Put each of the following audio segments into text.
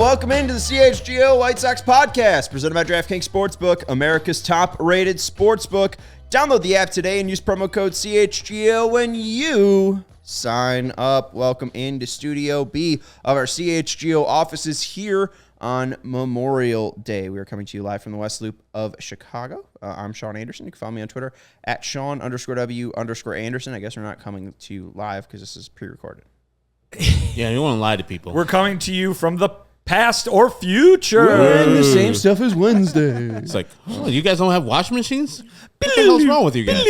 welcome into the CHGO White Sox Podcast, presented by DraftKings Sportsbook, America's top-rated sportsbook. Download the app today and use promo code CHGO when you sign up. Welcome into Studio B of our CHGO offices here on Memorial Day. We are coming to you live from the West Loop of Chicago. I'm Sean Anderson. You can follow me on Twitter at Sean_W_Anderson. I guess we're not coming to you live because this is pre-recorded. Yeah, you want to lie to people. We're coming to you from the past or future. We're in the same stuff as Wednesday. It's like, oh, you guys don't have washing machines? What the hell's wrong with you guys?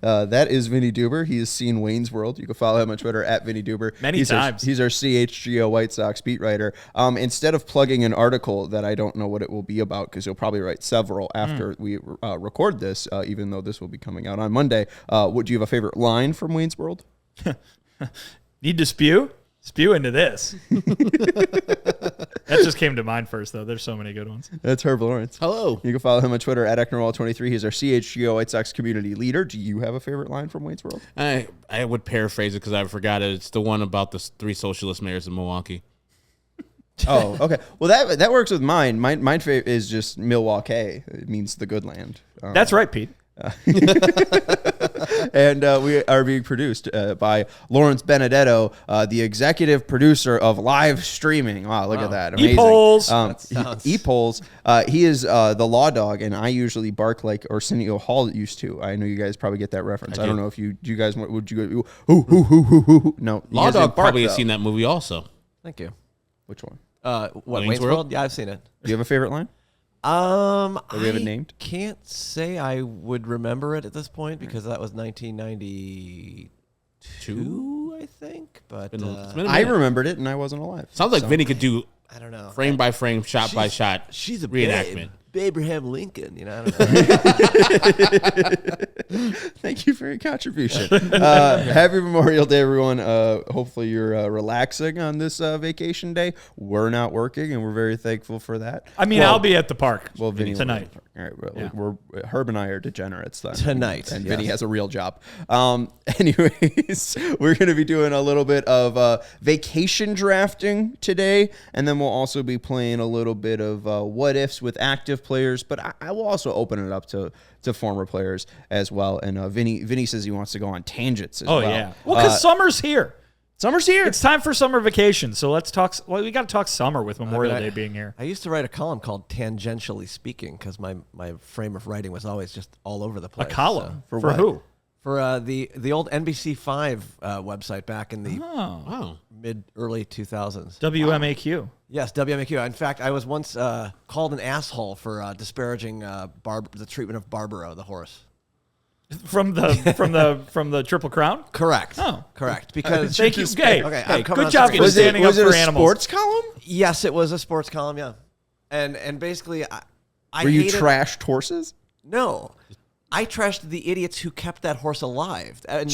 That is Vinnie Duber. He has seen Wayne's World. You can follow him on Twitter at Vinnie Duber. Many times. He's our CHGO White Sox beat writer. Instead of plugging an article that I don't know what it will be about, because he'll probably write several after we record this, even though this will be coming out on Monday, do you have a favorite line from Wayne's World? Need to spew? Spew into this. That just came to mind first, though. There's so many good ones. That's Herb Lawrence. Hello. You can follow him on Twitter at Ecknerwall23. He's our CHGO White Sox community leader. Do you have a favorite line from Wayne's World? I would paraphrase it because I forgot it. It's the one about the three socialist mayors of Milwaukee. Oh, okay. Well, that works with mine. Mine favorite is just Milwaukee. It means the good land. That's right, Pete. And we are being produced by Lawrence Benedetto, the executive producer of live streaming. Wow, look at that. Amazing. E-polls. E-polls. He is the law dog, and I usually bark like Arsenio Hall used to. I know you guys probably get that reference. I don't know if do you guys, would you go, no. Law Dog probably has seen that movie also. Thank you. Which one? Wayne's World? Yeah, I've seen it. Do you have a favorite line? Do we have it named? Can't say I would remember it at this point because that was 1992, I think. But I remembered it and I wasn't alive. Sounds like Vinnie could do I don't know. frame by frame, shot by shot. She's a reenactment. Abraham Lincoln, you know. I don't know. Thank you for your contribution. Happy Memorial Day, everyone. Hopefully you're relaxing on this vacation day. We're not working, and we're very thankful for that. I mean, I'll be at the park Vinny tonight. All right, Herb and I are degenerates then. Tonight. And Vinny has a real job. Anyways, we're going to be doing a little bit of vacation drafting today, and then we'll also be playing a little bit of what ifs with active players, but I will also open it up to former players as well. And Vinny says he wants to go on tangents as well. Oh, yeah. Well, because summer's here. Summer's here. It's time for summer vacation, so let's talk. Well, we got to talk summer with Memorial Day being here. I used to write a column called Tangentially Speaking because my frame of writing was always just all over the place. A column? So. For who? For the old NBC5 website back in the mid-early 2000s. WMAQ. Yes, WMAQ. In fact, I was once called an asshole for disparaging the treatment of Barbaro, the horse. From the Triple Crown? Correct. Oh, correct. Because thank you. Hey, good job for Was standing up for it a animals. sports column? Yes, it was a sports column. Yeah, and basically, I were you trashed horses? No, I trashed the idiots who kept that horse alive, and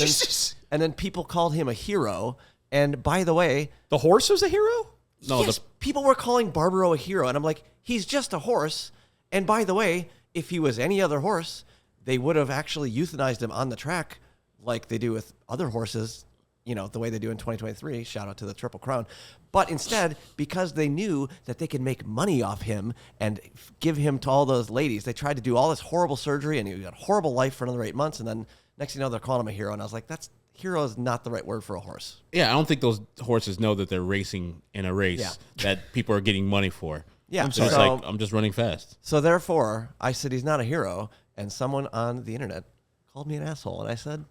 then people called him a hero. And by the way, the horse was a hero? No, yes, people were calling Barbaro a hero, and I'm like, he's just a horse. And by the way, if he was any other horse, they would have actually euthanized him on the track like they do with other horses, you know, the way they do in 2023. Shout out to the Triple Crown. But instead, because they knew that they could make money off him and give him to all those ladies, they tried to do all this horrible surgery, and he had a horrible life for another 8 months. And then next thing you know, they're calling him a hero. And I was like, hero is not the right word for a horse. Yeah, I don't think those horses know that they're racing in a race that people are getting money for. Yeah. So it's like, I'm just running fast. So therefore, I said he's not a hero. And someone on the internet called me an asshole. And I said,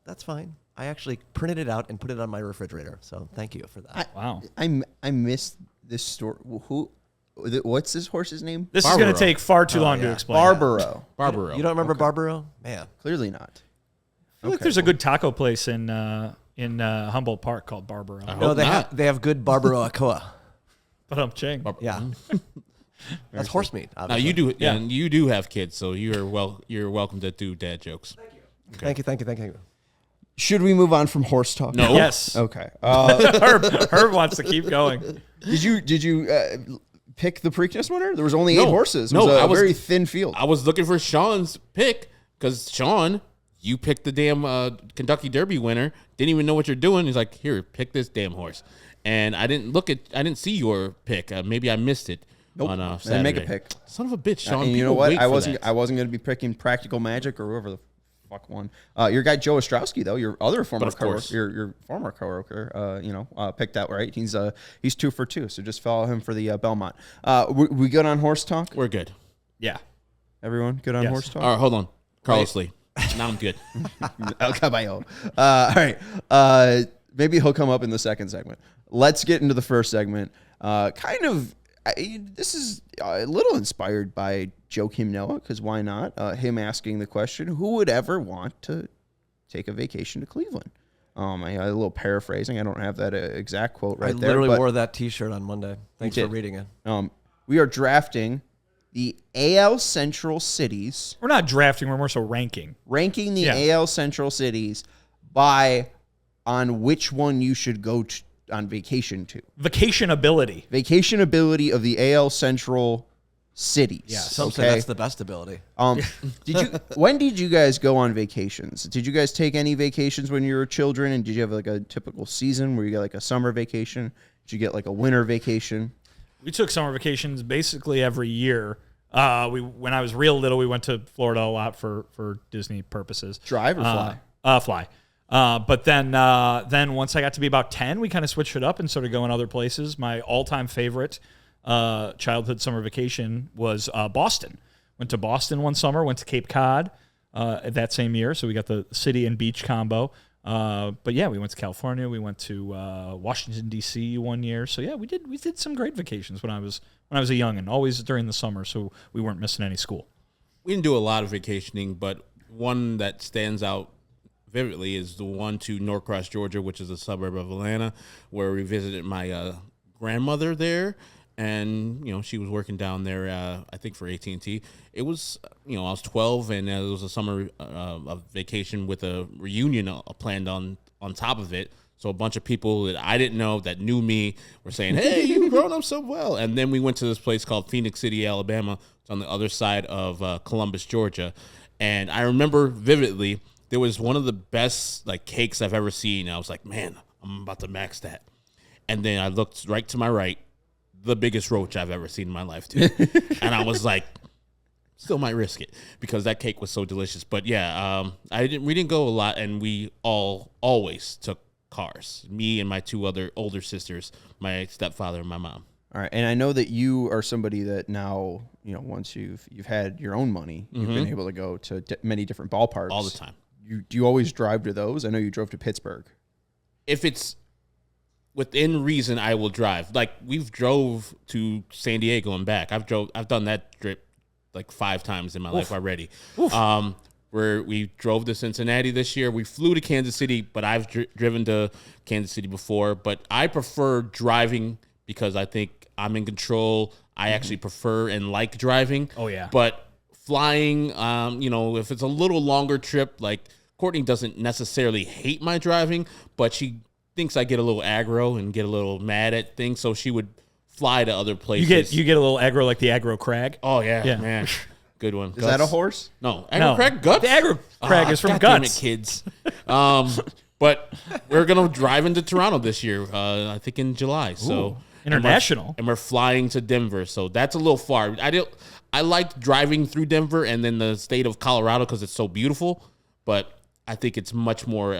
that's fine. I actually printed it out and put it on my refrigerator. So thank you for that. Wow. I missed this story. What's this horse's name? This is going to take far too long to explain. Barbaro. Barbaro. You don't remember Barbaro? Man. Clearly not. I feel like there's a good taco place in Humboldt Park called Barbaro. No, they have good Barbaroa. But I'm Ching. Yeah. That's horse meat. Now you do, and you do have kids, so you're welcome to do dad jokes. Thank you. Thank you. Should we move on from horse talk? No. Yes. Okay. Herb wants to keep going. Did you pick the Preakness winner? There was only 8 horses. It was a very thin field. I was looking for Sean's pick because Sean, You picked the damn Kentucky Derby winner. Didn't even know what you're doing. He's like, here, pick this damn horse. And I didn't see your pick. Maybe I missed it. Nope. On I Saturday. didn't make a pick. Son of a bitch, Sean. And you know what? Wait I for wasn't that. going to be picking Practical Magic or whoever the fuck won. Your guy Joe Ostrowski, though, your other former coworker, your former coworker, picked that right. He's 2 for 2, so just follow him for the Belmont. We good on horse talk? We're good. Yeah. Everyone good on horse talk? All right, hold on. Carlos Lee. Now I'm good. El Caballo. All right. Maybe he'll come up in the second segment. Let's get into the first segment. This is a little inspired by Joakim Noah, because why not? Him asking the question, who would ever want to take a vacation to Cleveland? I had a little paraphrasing. I don't have that exact quote right there. I literally wore that T-shirt on Monday. Thanks for reading it. We are drafting the AL Central cities. We're not drafting. We're more so ranking. Ranking the AL Central cities on which one you should go on vacation to. Vacationability. Vacationability of the AL Central cities. Yeah, some say that's the best ability. When did you guys go on vacations? Did you guys take any vacations when you were children? And did you have like a typical season where you got like a summer vacation? Did you get like a winter vacation? We took summer vacations basically every year. When I was real little, we went to Florida a lot for Disney purposes. Drive or fly? Fly. But then once I got to be about 10, we kind of switched it up and started going other places. My all-time favorite childhood summer vacation was Boston. Went to Boston one summer, went to Cape Cod that same year, so we got the city and beach combo. But yeah, we went to California. We went to Washington D.C. one year. So yeah, we did some great vacations when I was a youngin', always during the summer, so we weren't missing any school. We didn't do a lot of vacationing, but one that stands out vividly is the one to Norcross, Georgia, which is a suburb of Atlanta, where we visited my grandmother there. And, she was working down there, I think, for AT&T. It was, I was 12, and it was a summer vacation with a reunion planned on top of it. So a bunch of people that I didn't know that knew me were saying, hey, you've grown up so well. And then we went to this place called Phoenix City, Alabama. It's on the other side of Columbus, Georgia. And I remember vividly, there was one of the best cakes I've ever seen. I was like, man, I'm about to max that. And then I looked right to my right. The biggest roach I've ever seen in my life, too. And I was like, still might risk it because that cake was so delicious. But yeah, we didn't go a lot, and we always took cars. Me and my 2 other older sisters, my stepfather and my mom. All right, and I know that you are somebody that now, once you've had your own money, you've been able to go to many different ballparks all the time. Do you always drive to those? I know you drove to Pittsburgh. If it's within reason, I will drive. We've drove to San Diego and back. I've done that trip 5 times in my life already. Where we drove to Cincinnati this year. We flew to Kansas City, but I've driven to Kansas City before. But I prefer driving because I think I'm in control. I actually prefer and like driving. Oh, yeah. But flying, if it's a little longer trip, Courtney doesn't necessarily hate my driving, but she thinks I get a little aggro and get a little mad at things, so she would fly to other places. You get a little aggro like the aggro crag. Oh yeah. Man, good one. Is that a horse? No, aggro crag guts. The aggro crag is from God Guts. Damn it, kids. But we're gonna drive into Toronto this year. I think in July. So international, and we're flying to Denver. So that's a little far. I liked driving through Denver and then the state of Colorado because it's so beautiful. But I think it's much more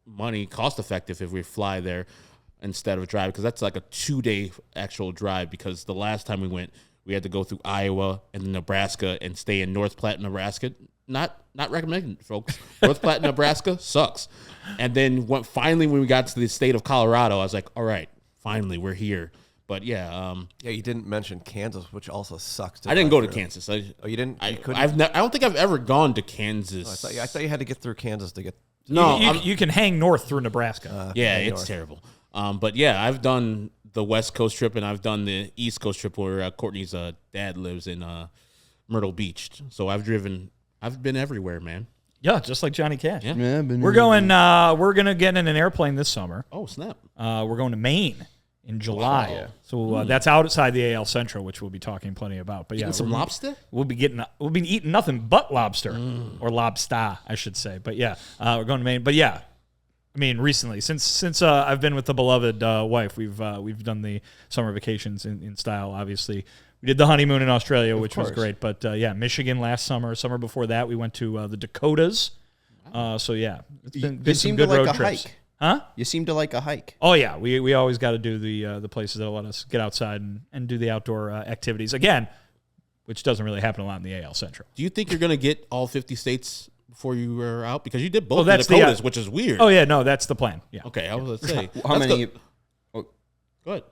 money cost effective if we fly there instead of drive, because that's like a 2-day actual drive, because the last time we went we had to go through Iowa and then Nebraska and stay in North Platte, Nebraska. Not recommended, folks. North Platte, Nebraska sucks. And then finally when we got to the state of Colorado, I was like, all right, finally we're here. But yeah, you didn't mention Kansas, which also sucks. I didn't go to Kansas. You didn't? I don't think I've ever gone to Kansas. Oh, I thought you had to get through Kansas to get. No, you can hang north through Nebraska. It's terrible. But yeah, I've done the West Coast trip and I've done the East Coast trip where Courtney's dad lives in Myrtle Beach. So I've been everywhere, man. Yeah, just like Johnny Cash. Yeah. We're gonna get in an airplane this summer. Oh snap! We're going to Maine in July. Wow. So that's outside the AL Central, which we'll be talking plenty about. But yeah, Eating some lobster? We'll be eating nothing but lobster or lobster, I should say. But yeah, we're going to Maine. But yeah, I mean, recently, since I've been with the beloved wife, we've done the summer vacations in style. Obviously, we did the honeymoon in Australia, which was great. But yeah, Michigan last summer. Summer before that, we went to the Dakotas. So yeah, it's been some good road trips. Hike. Huh? You seem to like a hike. Oh yeah, we always got to do the places that let us get outside and do the outdoor activities again, which doesn't really happen a lot in the AL Central. Do you think you're going to get all 50 states before you were out? Because you did both the that's Dakotas, which is weird. Oh yeah, no, that's the plan. Yeah. Okay, I was going to say. How many? Go ahead.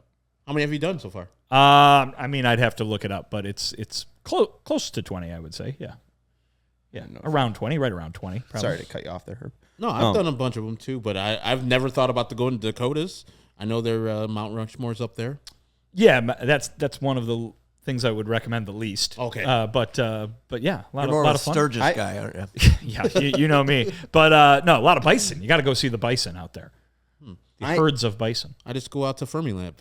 How many have you done so far? I mean, I'd have to look it up, but it's close to 20, I would say. Yeah. Yeah, around 20, right around 20. Probably. Sorry to cut you off there, Herb. No, I've done a bunch of them too, but I've never thought about going to Dakotas. I know their Mount Rushmore's up there. Yeah, that's one of the things I would recommend the least. Okay. But yeah, a lot of fun. Sturgis guy, aren't you? Yeah, you know me. But no, a lot of bison. You got to go see the bison out there. The herds of bison. I just go out to Fermilab.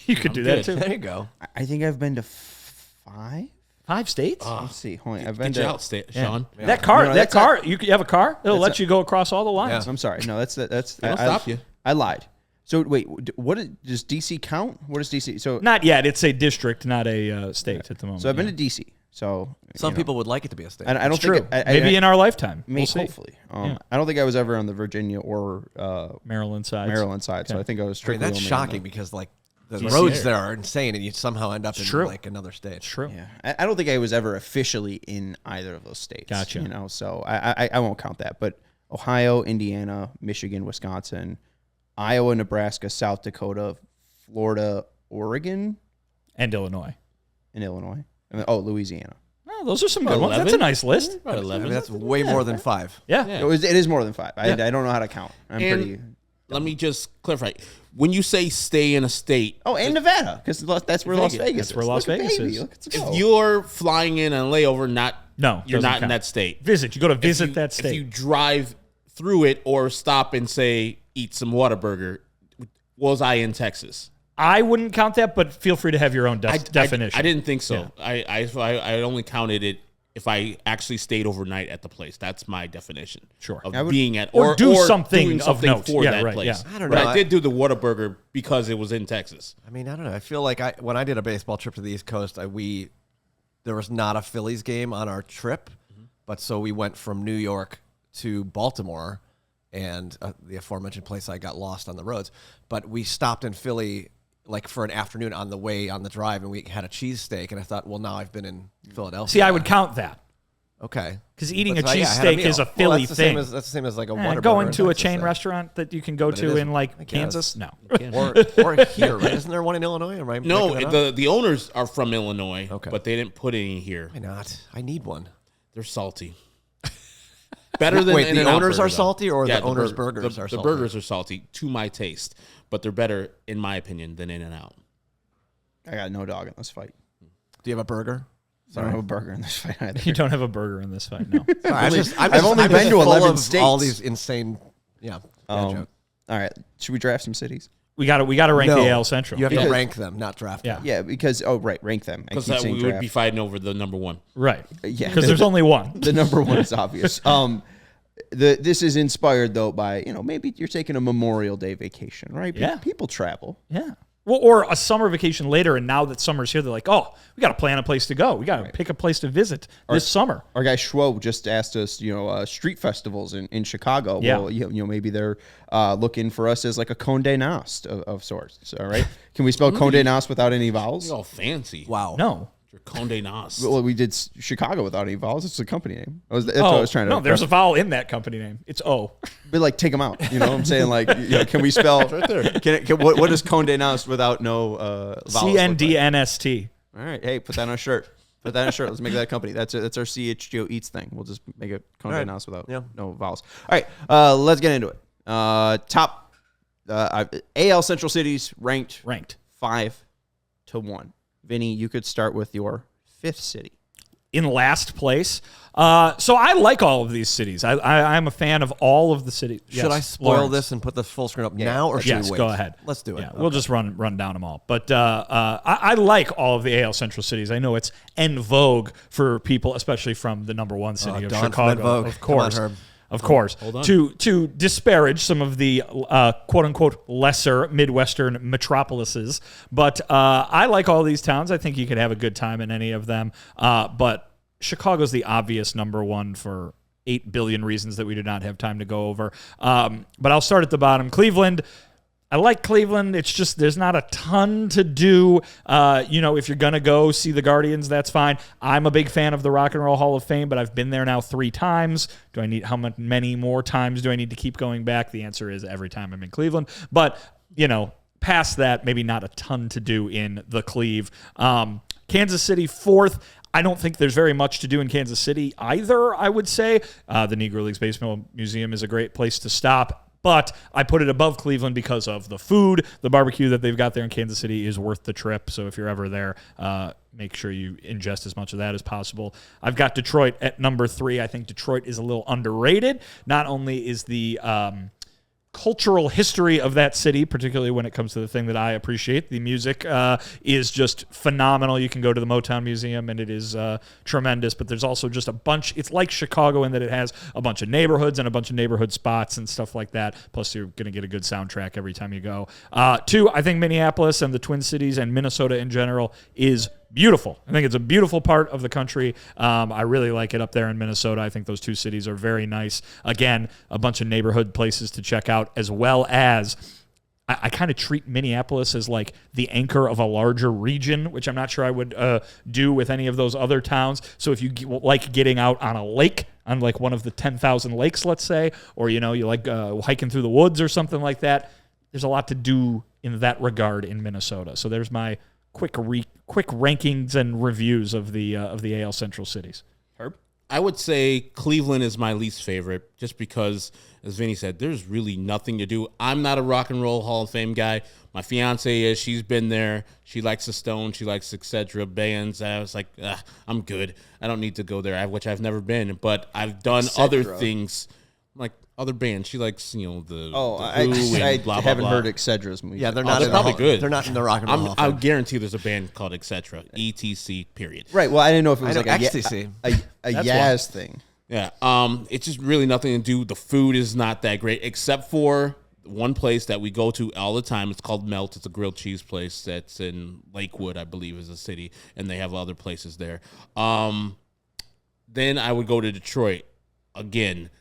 You could do that too. There you go. I think I've been to 5. 5 states? Let's see. Hold on. I've been Get you to. out, Sean. Yeah. That car, No, that that's car. You have a car. It'll let you go across all the lines. Yeah. I'm sorry. No, that's. They don't stop you. I lied. So wait, does DC count? What is DC? So Not yet. It's a district, not a state at the moment. So I've been to DC. So Some people would like it to be a state. I don't True. think Maybe in our lifetime. maybe We'll see. hopefully. I don't think I was ever on the Virginia or Maryland side. side. So I think I was I mean, strictly. that's only on shocking because like the roads there are insane, and you somehow end up in true. like another state. It's true. Yeah, I don't think I was ever officially in either of those states. Gotcha. You know, so I won't count that. But Ohio, Indiana, Michigan, Wisconsin, Iowa, Nebraska, South Dakota, Florida, Oregon, And Illinois. and Illinois. Louisiana. Oh, those are some good ones. 11? That's a nice list. About I 11. mean, that's way more than 5. Yeah. Yeah. It is more than 5. I don't know how to count. I'm And pretty. let me just clarify. When you say stay in a state, Oh, and Nevada, because that's where Las Vegas. That's where is. Las Look at Vegas baby. is. Look, let's if go. you're flying in a layover, you're doesn't not in count. that state. Visit. You go to If visit you- that state. If you drive through it or stop and say eat some Whataburger, was I in Texas? I wouldn't count that, but feel free to have your own definition. I didn't think so. I only counted it if I actually stayed overnight at the place. That's my definition. Sure. Of I would- being at Or do something doing of note. for Yeah, that right, place. yeah. I don't But know. I did do the Whataburger because it was in Texas. I mean, I don't know. I feel like when I did a baseball trip to the East Coast, there was not a Phillies game on our trip, but so we went from New York to Baltimore, and the aforementioned place I got lost on the roads. But we stopped in Philly like for an afternoon on the way on the drive, and we had a cheesesteak. And I thought, well, now I've been in Philadelphia. See, I would count that. Okay. Because eating a But, yeah, I had a cheesesteak is meal. a Philly that's thing. that's the same as like a Whataburger. Going in to a Texas, chain though. restaurant that you can go But it to is- in I like guess. Kansas? No. or here, right? Isn't there one in Illinois? Am I No, making that up? the owners are from Illinois, Okay. but they didn't put any here. Why not? I need one. They're salty. Better than Wait, the In-N-Out owners burger, are though. salty, or the owners' burger- burgers are the salty? burgers are salty to my taste, but they're better, in my opinion, than In-N-Out. I got no dog in this fight. Do you have a burger? I don't have a burger in this fight either. You don't have a burger in this fight, no. Sorry, I've only been to 11 states. All these insane, bad joke. All right. Should we draft some cities? We got to rank No, the AL Central. You have Because- to rank them, not draft Yeah. them. Yeah, because rank them. I Because keep saying we draft. would be fighting over the number one. Right. Yeah, Because there's only one. the number one is obvious. This is inspired though by maybe you're taking a Memorial Day vacation, right? Yeah. People travel. Yeah. Well, or a summer vacation later, and now that summer's here, they're like, oh, we got to plan a place to go. We got to pick a place to visit this summer. Our guy Schwo just asked us, street festivals in Chicago. Yeah. Well, maybe they're looking for us as like a Condé Nast of sorts. All right. Can we spell Condé Nast without any vowels? You're all fancy. Wow. No. You're Condé Nast. Well, we did Chicago without any vowels. It's a company name. That's what I was trying to. No, there's a vowel in that company name. It's O. But like, take them out. You know what I'm saying? Like, can we spell? right there. What is Condé Nast without no vowels? CNDNST. All right. Hey, put that on a shirt. Put that on a shirt. Let's make that a company. That's our CHGO Eats thing. We'll just make it Condé Nast without no vowels. All right. Let's get into it. Top AL Central cities ranked 5 to 1. Vinny, you could start with your 5th city. in last place. So I like all of these cities. I'm a fan of all of the cities. Should Yes, I spoil Lawrence. this and put the full screen up now, or should Yes, we wait? go ahead. Let's do it. Yeah, Okay. we'll just run down them all. But I like all of the AL Central cities. I know it's en vogue for people, especially from the number one city of Don from Chicago. En Vogue. Of Come on, course. Herb. Of course, to disparage some of the quote unquote lesser Midwestern metropolises, but I like all these towns. I think you could have a good time in any of them. But Chicago's the obvious number one for 8 billion reasons that we do not have time to go over. But I'll start at the bottom. Cleveland. I like Cleveland. It's just there's not a ton to do. If you're going to go see the Guardians, that's fine. I'm a big fan of the Rock and Roll Hall of Fame, but I've been there now 3 times. Do I need many more times do I need to keep going back? The answer is every time I'm in Cleveland. But, past that, maybe not a ton to do in the Cleve. Kansas City 4th. I don't think there's very much to do in Kansas City either, I would say. The Negro Leagues Baseball Museum is a great place to stop. But I put it above Cleveland because of the food. The barbecue that they've got there in Kansas City is worth the trip. So if you're ever there, make sure you ingest as much of that as possible. I've got Detroit at number 3. I think Detroit is a little underrated. Not only is the cultural history of that city, particularly when it comes to the thing that I appreciate, the music is just phenomenal. You can go to the Motown Museum and it is tremendous, but there's also just a bunch. It's like Chicago in that it has a bunch of neighborhoods and a bunch of neighborhood spots and stuff like that. Plus, you're going to get a good soundtrack every time you go. 2, I think Minneapolis and the Twin Cities and Minnesota in general is beautiful. I think it's a beautiful part of the country. I really like it up there in Minnesota. I think those 2 cities are very nice. Again, a bunch of neighborhood places to check out, as well as I kind of treat Minneapolis as like the anchor of a larger region, which I'm not sure I would do with any of those other towns. So if you like getting out on a lake, on like one of the 10,000 lakes, let's say, or you like hiking through the woods or something like that, there's a lot to do in that regard in Minnesota. So there's my quick rankings and reviews of the AL Central cities. Herb? I would say Cleveland is my least favorite just because, as Vinny said, there's really nothing to do. I'm not a Rock and Roll Hall of Fame guy. My fiance is. She's been there. She likes the Stone. She likes etc. bands. I was like, I'm good. I don't need to go there, which I've never been. But I've done other things, like other bands. She likes, the I blah, haven't blah, heard blah. Etcedra's music. Yeah, they're not. they're probably good. They're not in the Rock and Roll Hall of I Fame. guarantee there's a band called etc. ETC. Period. Right. Well, I didn't know if it was I like know a Ecstasy. a Yaz thing. Yeah. It's just really nothing to do. The food is not that great, except for one place that we go to all the time. It's called Melt. It's a grilled cheese place that's in Lakewood, I believe, is a city, and they have other places there. Then I would go to Detroit. Again,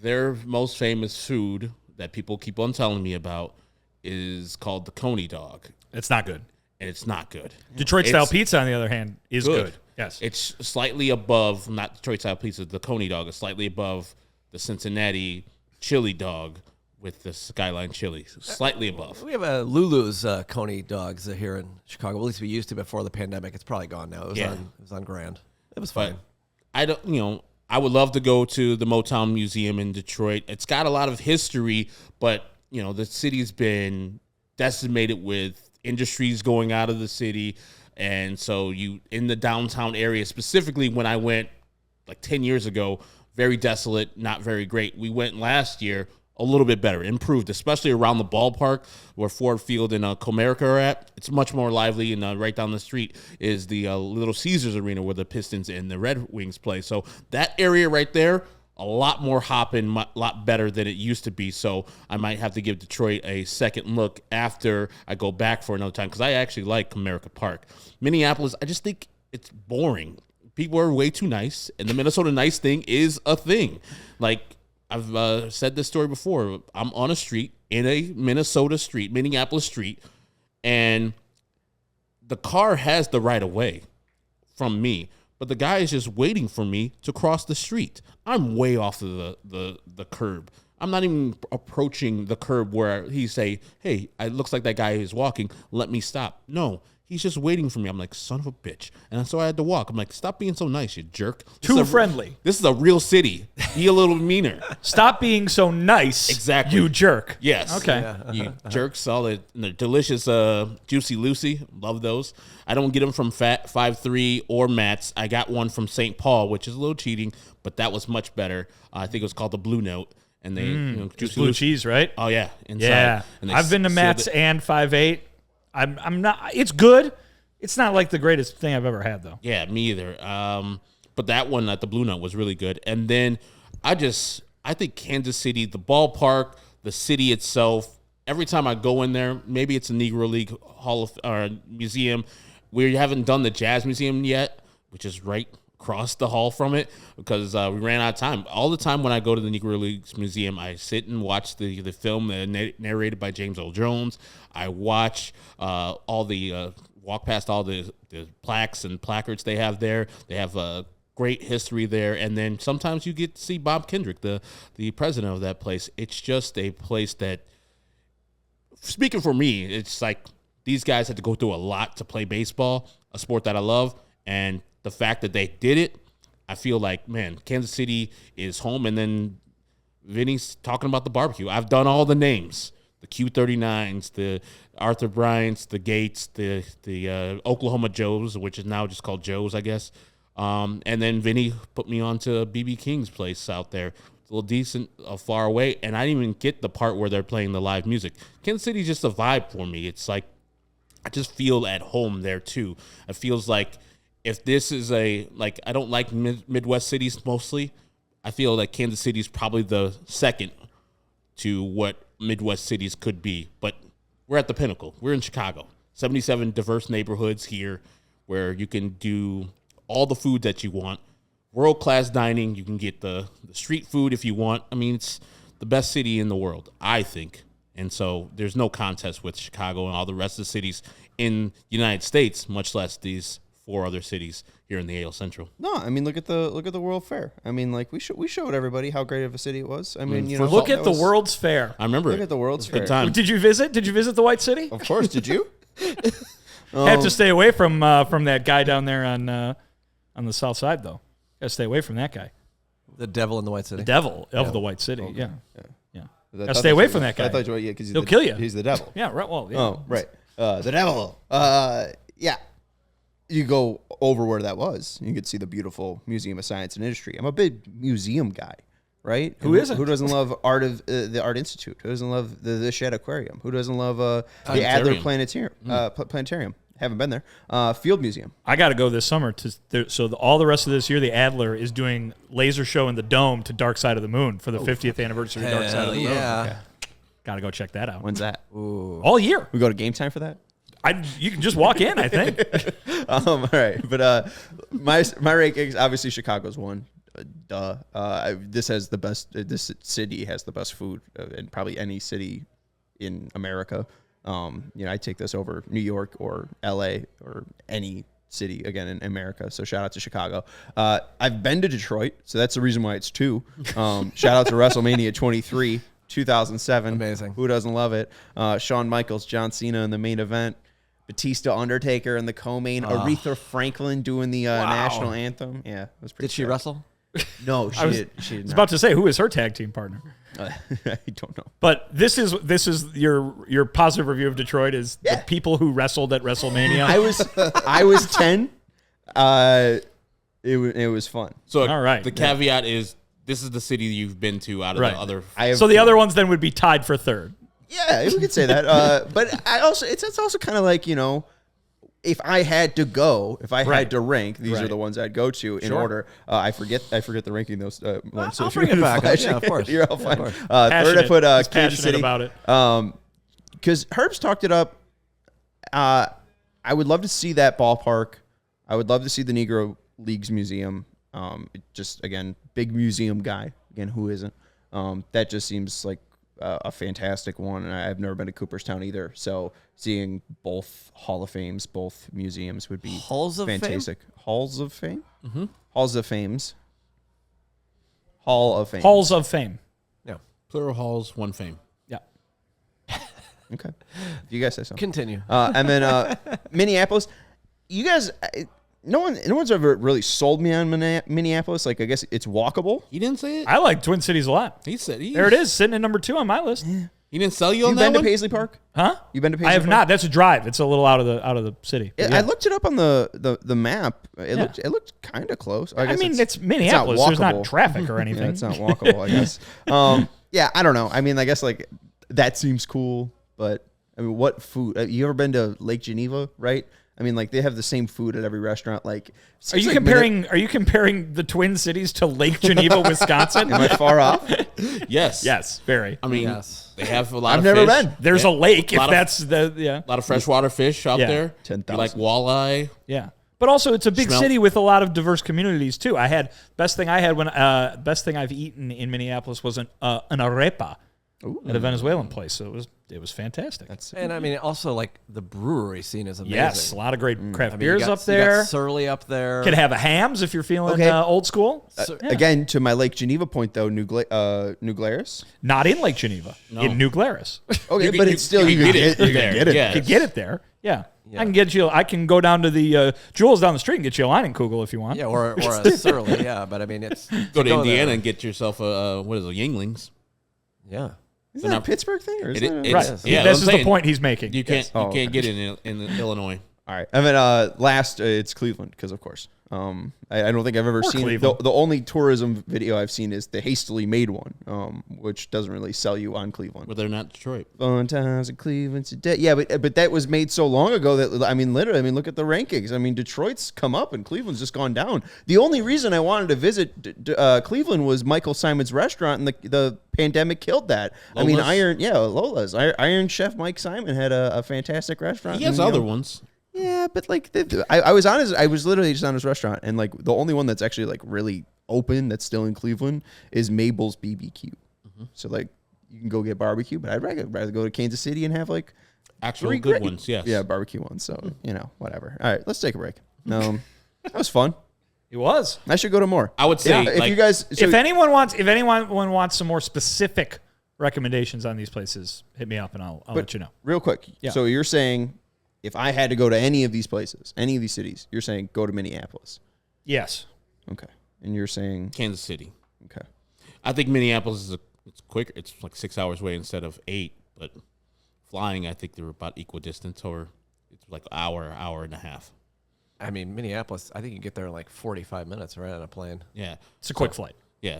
their most famous food that people keep on telling me about is called the Coney dog, It's not good. and it's not good. Detroit-style It's pizza, on the other hand, is good. Yes. It's slightly above, not Detroit-style pizza, the Coney dog is slightly above the Cincinnati chili dog with the Skyline chili. Slightly above. We have a Lulu's Coney dogs here in Chicago. At least we used to before the pandemic. It's probably gone now. It was on Grand. It was fine. But I don't, I would love to go to the Motown Museum in Detroit. It's got a lot of history, but, the city's been decimated with industries going out of the city. And so in the downtown area, specifically when I went like 10 years ago, very desolate, not very great. We went last year, a little bit better, improved, especially around the ballpark where Ford Field and Comerica are at. It's much more lively, and right down the street is the Little Caesars Arena where the Pistons and the Red Wings play. So that area right there, a lot more hopping, a lot better than it used to be. So I might have to give Detroit a second look after I go back for another time, because I actually like Comerica Park. Minneapolis, I just think it's boring. People are way too nice, and the Minnesota nice thing is a thing. Like, I've said this story before. I'm on a street, in a Minneapolis street, and the car has the right of way from me, but the guy is just waiting for me to cross the street. I'm way off of the curb. I'm not even approaching the curb where he say, hey, it looks like that guy is walking. Let me stop. No, He's just waiting for me. I'm like, son of a bitch. And so I had to walk. I'm like, stop being so nice, you jerk. Too friendly. This is a real city. Be a little meaner. Stop being so nice. Exactly. You jerk. Yes. Okay. You jerks. All the delicious Juicy Lucy. Love those. I don't get them from Fat 5-3 or Matt's. I got one from St. Paul, which is a little cheating, but that was much better. I think it was called the Blue Note. And they Juicy blue cheese, right? Oh, yeah. Inside. Yeah. And I've been to Matt's and 5-8. I'm not. It's good. It's not like the greatest thing I've ever had, though. Yeah, me either. But that one at the Blue Note was really good. And then I think Kansas City, the ballpark, the city itself. Every time I go in there, maybe it's a Negro League museum. We haven't done the Jazz Museum yet, which is right across the hall from it, because we ran out of time. All the time when I go to the Negro Leagues Museum, I sit and watch the film narrated by James Earl Jones. I watch walk past all the plaques and placards they have there. They have a great history there. And then sometimes you get to see Bob Kendrick, the president of that place. It's just a place that, speaking for me, it's like these guys had to go through a lot to play baseball, a sport that I love. And the fact that they did it, I feel like, man, Kansas City is home. And then Vinny's talking about the barbecue. I've done all the names, the Q39s, the Arthur Bryant's, the Gates, the Oklahoma Joe's, which is now just called Joe's, I guess. And then Vinny put me on to B.B. King's place out there. It's a little decent, far away. And I didn't even get the part where they're playing the live music. Kansas City's just a vibe for me. It's like I just feel at home there, too. It feels like if this is I don't like Midwest cities mostly. I feel like Kansas City is probably the second to what Midwest cities could be. But we're at the pinnacle. We're in Chicago. 77 diverse neighborhoods here where you can do all the food that you want. World-class dining. You can get the street food if you want. I mean, it's the best city in the world, I think. And so there's no contest with Chicago and all the rest of the cities in the United States, much less these 4 other cities here in the AL Central. No, I mean look at the World Fair. I mean, like we showed everybody how great of a city it was. I mean, look at the World's Fair. I remember. Look at the World's Fair. Good time. Did you visit? Did you visit the White City? Of course. Did you? Have to stay away from that guy down there on the south side, though. Got to stay away from that guy. The devil in the White City. The devil of the White City. Okay. Yeah. Got to I stay away from that guy. I thought you were, because he'll kill you. He's the devil. Yeah. Right. Well. Yeah. Oh, right. The devil. Yeah. You go over where that was, you could see the beautiful Museum of Science and Industry. I'm a big museum guy, right? Who isn't? Who doesn't love the Art Institute? Who doesn't love the Shedd Aquarium? Who doesn't love the Adler Planetarium? Planetarium. Haven't been there. Field Museum. I got to go this summer. All the rest of this year, the Adler is doing laser show in the Dome to Dark Side of the Moon for the 50th anniversary of Dark Side of the Moon. Yeah. Got to go check that out. When's that? Ooh. All year. We go to GameTime for that? You can just walk in, I think. All right, but my rankings, obviously Chicago's one. This has the best. This city has the best food in probably any city in America. I take this over New York or LA or any city again in America. So shout out to Chicago. I've been to Detroit, so that's the reason why it's 2. Shout out to WrestleMania 23, 2007. Amazing. Who doesn't love it? Shawn Michaels, John Cena in the main event. Batista, Undertaker in the co-main. Aretha Franklin doing the national anthem. Yeah, it was pretty. Did she wrestle? No, she did. She did I was about to say, who is her tag team partner? I don't know. But this is your positive review of Detroit is the people who wrestled at WrestleMania. I was 10. It was fun. So all right. The caveat is this is the city you've been to out of the other. So the other ones then would be tied for third. Yeah, we could say that. But it's also kind of like, if I had to go, if I had to rank, these are the ones I'd go to in order. I forget the ranking those ones. So I'll bring it back. Yeah, of course. You're all fine. Third, I put Kansas City. About it. Because Herb's talked it up. I would love to see that ballpark. I would love to see the Negro Leagues Museum. Just, again, big museum guy. Again, who isn't? That just seems like a fantastic one, and I've never been to Cooperstown either. So seeing both Hall of Fames, both museums would be fantastic. Halls of Fame? Mm-hmm. Halls of Fames. Hall of Fame. Halls of Fame. Yeah. Plural halls, one fame. Yeah. Okay. If you guys say so. Continue. And then Minneapolis. You guys, no one's ever really sold me on Minneapolis. Like, I guess it's walkable. He didn't say it. I like Twin Cities a lot. He said There it is, sitting at number 2 on my list. He didn't sell you on You that been to one. Paisley Park? Huh? You been to Paisley I have Park? not. That's a drive. It's a little out of the city. But I looked it up on the map. It looked kind of close. I guess mean, it's Minneapolis. There's not walkable. traffic or anything. Yeah, it's not walkable, I guess. Yeah, I don't know. I mean, I guess like that seems cool, but I mean, what food? You ever been to Lake Geneva? Right? I mean, like they have the same food at every restaurant. Like, Are you comparing the Twin Cities to Lake Geneva, Wisconsin? Am I far off? Yes. Yes, very. I mean, Yes. they have a lot I've of never fish. been. There's a lake. If lot of- that's the A lot of freshwater fish out Yeah. there. 10,000. You like walleye. Yeah. But also, it's a big Smell. city with a lot of diverse communities too. Best thing I've eaten in Minneapolis was an arepa at a Venezuelan place. So it was fantastic. And I mean, also like the brewery scene is amazing. Yes, a lot of great craft I mean, beers you got, up there. You got Surly up there. Could have a hams if you're feeling Okay. old school. Again, to my Lake Geneva point though, New Glarus. Not in Lake Geneva, in New Glarus. Okay, You but can- it's still you you can can get get it there. get it. Yeah. Could get it there. Yeah. I can go down to the Jewels down the street and get you a Leinenkugel if you want. Yeah, or a Surly. Yeah, but I mean, it's Go to Indiana there. and get yourself a what is it, Yinglings? Yeah. Is that a Pittsburgh thing? Or is It- that it- Right. It's- yeah, this I'm is the saying, point he's making. You can't Oh, can't get it in Illinois. all right. And then last, it's Cleveland because of course. I don't think I've ever seen Cleveland. the only tourism video I've seen is the hastily made one, which doesn't really sell you on Cleveland. But they're not Detroit. Fun times in Cleveland today. Yeah, but that was made so long ago that I mean, literally, I mean, look at the rankings. I mean, Detroit's come up and Cleveland's just gone down. The only reason I wanted to visit Cleveland was Michael Simon's restaurant, and the pandemic killed that. Lola's? I mean, Lola's. Iron Chef Mike Simon had a fantastic restaurant. He has and, you other know, ones. Yeah, but like I was literally just on his restaurant, and like the only one that's actually like really open that's still in Cleveland is Mabel's BBQ. So like you can go get barbecue, but I'd rather go to Kansas City and have like Actual three good great- ones, yes. Yeah, barbecue ones. So whatever. All right, let's take a break. That was fun. It was. I should go to more. I would say, if like, you guys, If anyone wants some more specific recommendations on these places, hit me up and I'll let you know. real quick. Yeah. So you're saying if I had to go to any of these places, any of these cities, you're saying go to Minneapolis. Yes. Okay, and you're saying Kansas City. okay. I think Minneapolis it's quicker. It's like 6 hours away instead of 8. But flying, I think they're about equal distance, or it's like hour and a half. I mean, Minneapolis, I think you get there in like 45 minutes, right, on a plane. Yeah, It's a quick flight. yeah.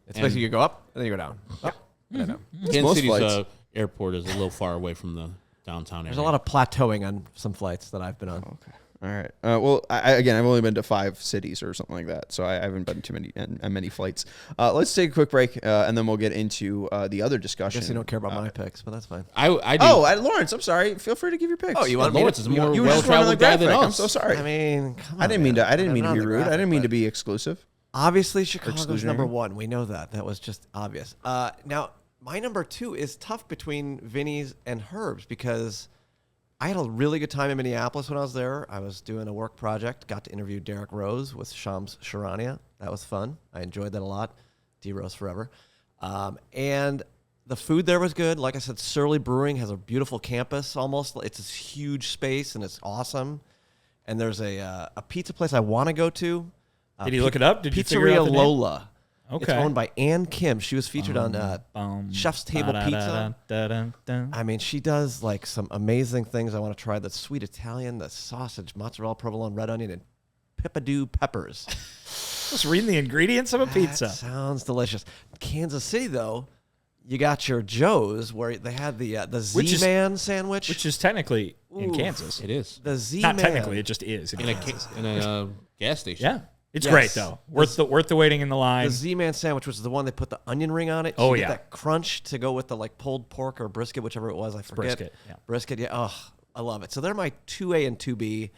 It's basically you go up and then you go down. Up, and then down. Kansas most City's flights. airport is a little far away from the downtown area. There's a lot of plateauing on some flights that I've been on. Okay. All right. Well, I've only been to 5 cities or something like that, so I haven't been to many flights. Let's take a quick break, and then we'll get into the other I discussion. guess you don't care about my picks, but that's fine. I do. Lawrence, I'm sorry. Feel free to give your picks. Oh, you want me Lawrence to? is a more You were just running the well-traveled guy than graphic. us. I'm so sorry. I mean, come on. I didn't mean man. to. I didn't I've mean been to be on the rude. I graphic, didn't mean to but be exclusive. Obviously, Chicago's exclusionary. number 1. We know that. That was just obvious. Now, my number 2 is tough between Vinnie's and Herb's because I had a really good time in Minneapolis when I was there. I was doing a work project, got to interview Derek Rose with Shams Charania. That was fun. I enjoyed that a lot. D-Rose forever. And the food there was good. Like I said, Surly Brewing has a beautiful campus almost. It's this huge space, and it's awesome. And there's a pizza place I want to go to. Did you look it up? Did you figure Pizzeria out the name? Lola. It's Okay. owned by Ann Kim. She was featured on Chef's Table Pizza. I mean, she does like some amazing things. I want to try the sweet Italian, the sausage, mozzarella, provolone, red onion, and pippadoo peppers. Just reading the ingredients of a pizza. That sounds delicious. Kansas City, though, you got your Joe's where they had the Z-Man sandwich. Which is technically in Oof. Kansas. It is the Z-Man. Not technically, it just is. in a gas station. Yeah. It's Yes. great, though. Worth the waiting in the line. The Z-Man sandwich was the one they put the onion ring on it. Oh, You get yeah. that crunch to go with the like pulled pork or brisket, whichever it was. I forget. Brisket, yeah. Brisket, yeah. Oh, I love it. So they're my 2A and 2B.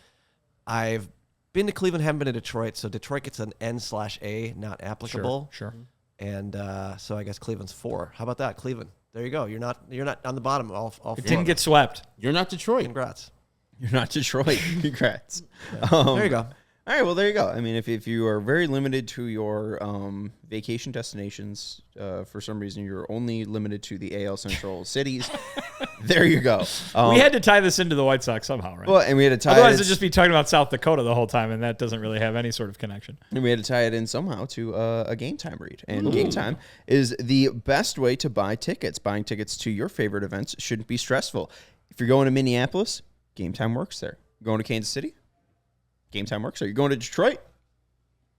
I've been to Cleveland, haven't been to Detroit. So Detroit gets an N/A, not applicable. Sure. And so I guess Cleveland's 4. How about that, Cleveland? There you go. You're not on the bottom. All It 4. didn't get swept. You're not Detroit. Congrats. You're not Detroit. Congrats. There you go. All right, well, there you go. I mean, if you are very limited to your vacation destinations, for some reason you're only limited to the AL Central cities, There you go. We had to tie this into the White Sox somehow, right? Well, and we had to tie Otherwise, it. it'd just be talking about South Dakota the whole time, and that doesn't really have any sort of connection. And we had to tie it in somehow to a Game Time read. And Game Time is the best way to buy tickets. Buying tickets to your favorite events shouldn't be stressful. If you're going to Minneapolis, Game Time works there. You're going to Kansas City, Game Time works there. You're going to Detroit,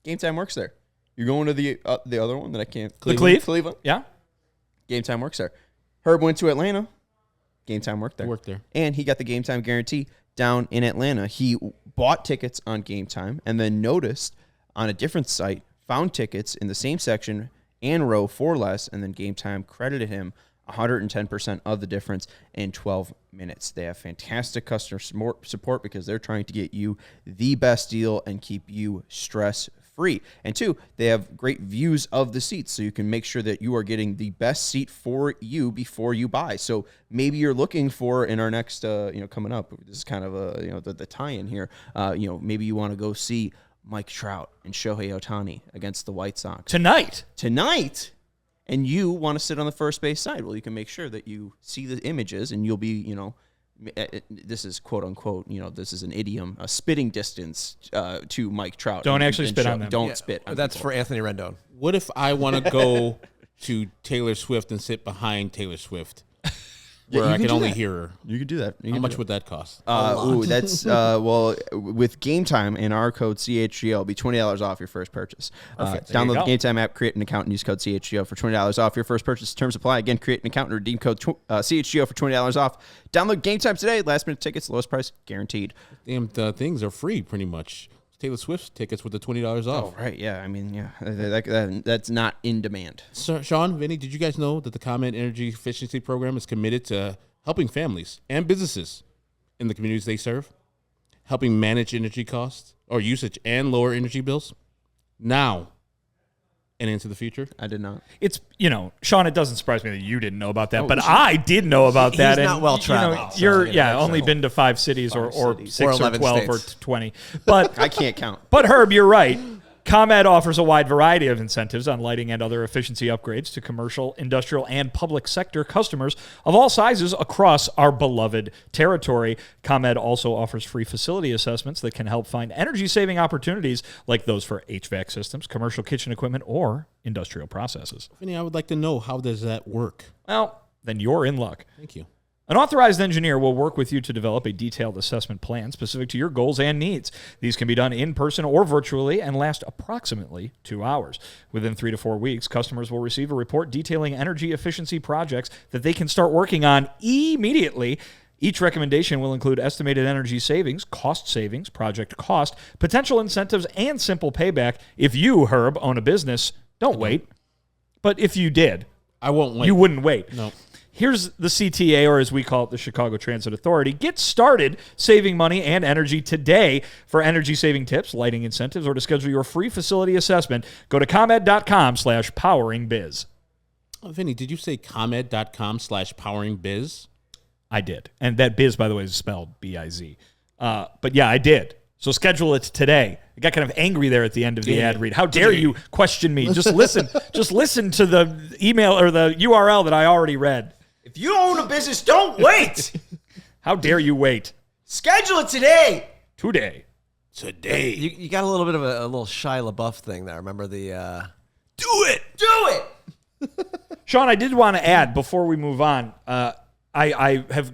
Game Time works there. You're going to the other one that I can't. Cleveland. Yeah. Game Time works there. Herb went to Atlanta. Game Time worked there. Worked there. And he got the Game Time guarantee down in Atlanta. He bought tickets on Game Time and then noticed on a different site, found tickets in the same section and row for less, and then Game Time credited him 110% of the difference in 12 minutes. They have fantastic customer support because they're trying to get you the best deal and keep you stress-free. And two, they have great views of the seats, so you can make sure that you are getting the best seat for you before you buy. So maybe you're looking for in our next, coming up, this is kind of a, the tie-in here. Maybe you want to go see Mike Trout and Shohei Ohtani against the White Sox Tonight. And you want to sit on the first base side. Well, you can make sure that you see the images, and you'll be, this is quote unquote, this is an idiom, a spitting distance to Mike Trout. Don't actually spit on them. Don't spit. That's for Anthony Rendon. What if I want to go to Taylor Swift and sit behind Taylor Swift, where I can only hear her? You could do that. How much would that cost? That's with Game Time and our code CHGO, it'll be $20 off your first purchase. Download the Game Time app, create an account, and use code CHGO for $20 off your first purchase. Terms apply. Again, create an account and redeem code CHGO for $20 off. Download Game Time today. Last minute tickets, lowest price guaranteed. Damn, things are free pretty much. Taylor Swift tickets with the $20 off. Oh, right. Yeah. I mean, yeah, that's not in demand. So, Sean, Vinny, did you guys know that the ComEd Energy Efficiency Program is committed to helping families and businesses in the communities they serve, helping manage energy costs or usage and lower energy bills now and into the future? I did not. It's, Sean, it doesn't surprise me that you didn't know about that, but I did know about that. He's not well traveled. You're only been to 5 cities or 6 or 11 12 states. or 20. But I can't count. But Herb, you're right. ComEd offers a wide variety of incentives on lighting and other efficiency upgrades to commercial, industrial, and public sector customers of all sizes across our beloved territory. ComEd also offers free facility assessments that can help find energy-saving opportunities like those for HVAC systems, commercial kitchen equipment, or industrial processes. Vinny, I would like to know, how does that work? Well, then you're in luck. Thank you. An authorized engineer will work with you to develop a detailed assessment plan specific to your goals and needs. These can be done in person or virtually and last approximately 2 hours. Within 3 to 4 weeks, customers will receive a report detailing energy efficiency projects that they can start working on immediately. Each recommendation will include estimated energy savings, project cost, potential incentives, and simple payback. If you, Herb, own a business, don't wait. But if you did, I won't wait. You wouldn't wait. No. Here's the CTA, or as we call it, the Chicago Transit Authority. Get started saving money and energy today. For energy-saving tips, lighting incentives, or to schedule your free facility assessment, go to ComEd.com/poweringbiz. Vinny, did you say ComEd.com/poweringbiz? I did. And that biz, by the way, is spelled B-I-Z. But yeah, I did. So schedule it today. I got kind of angry there at the end of the ad read. How dare you question me? Just listen. Just listen to the email or the URL that I already read. If you own a business, don't wait. How dare you wait? Schedule it today. Today. You got a little bit of a little Shia LaBeouf thing there. Remember the... Do it. Sean, I did want to add before we move on, I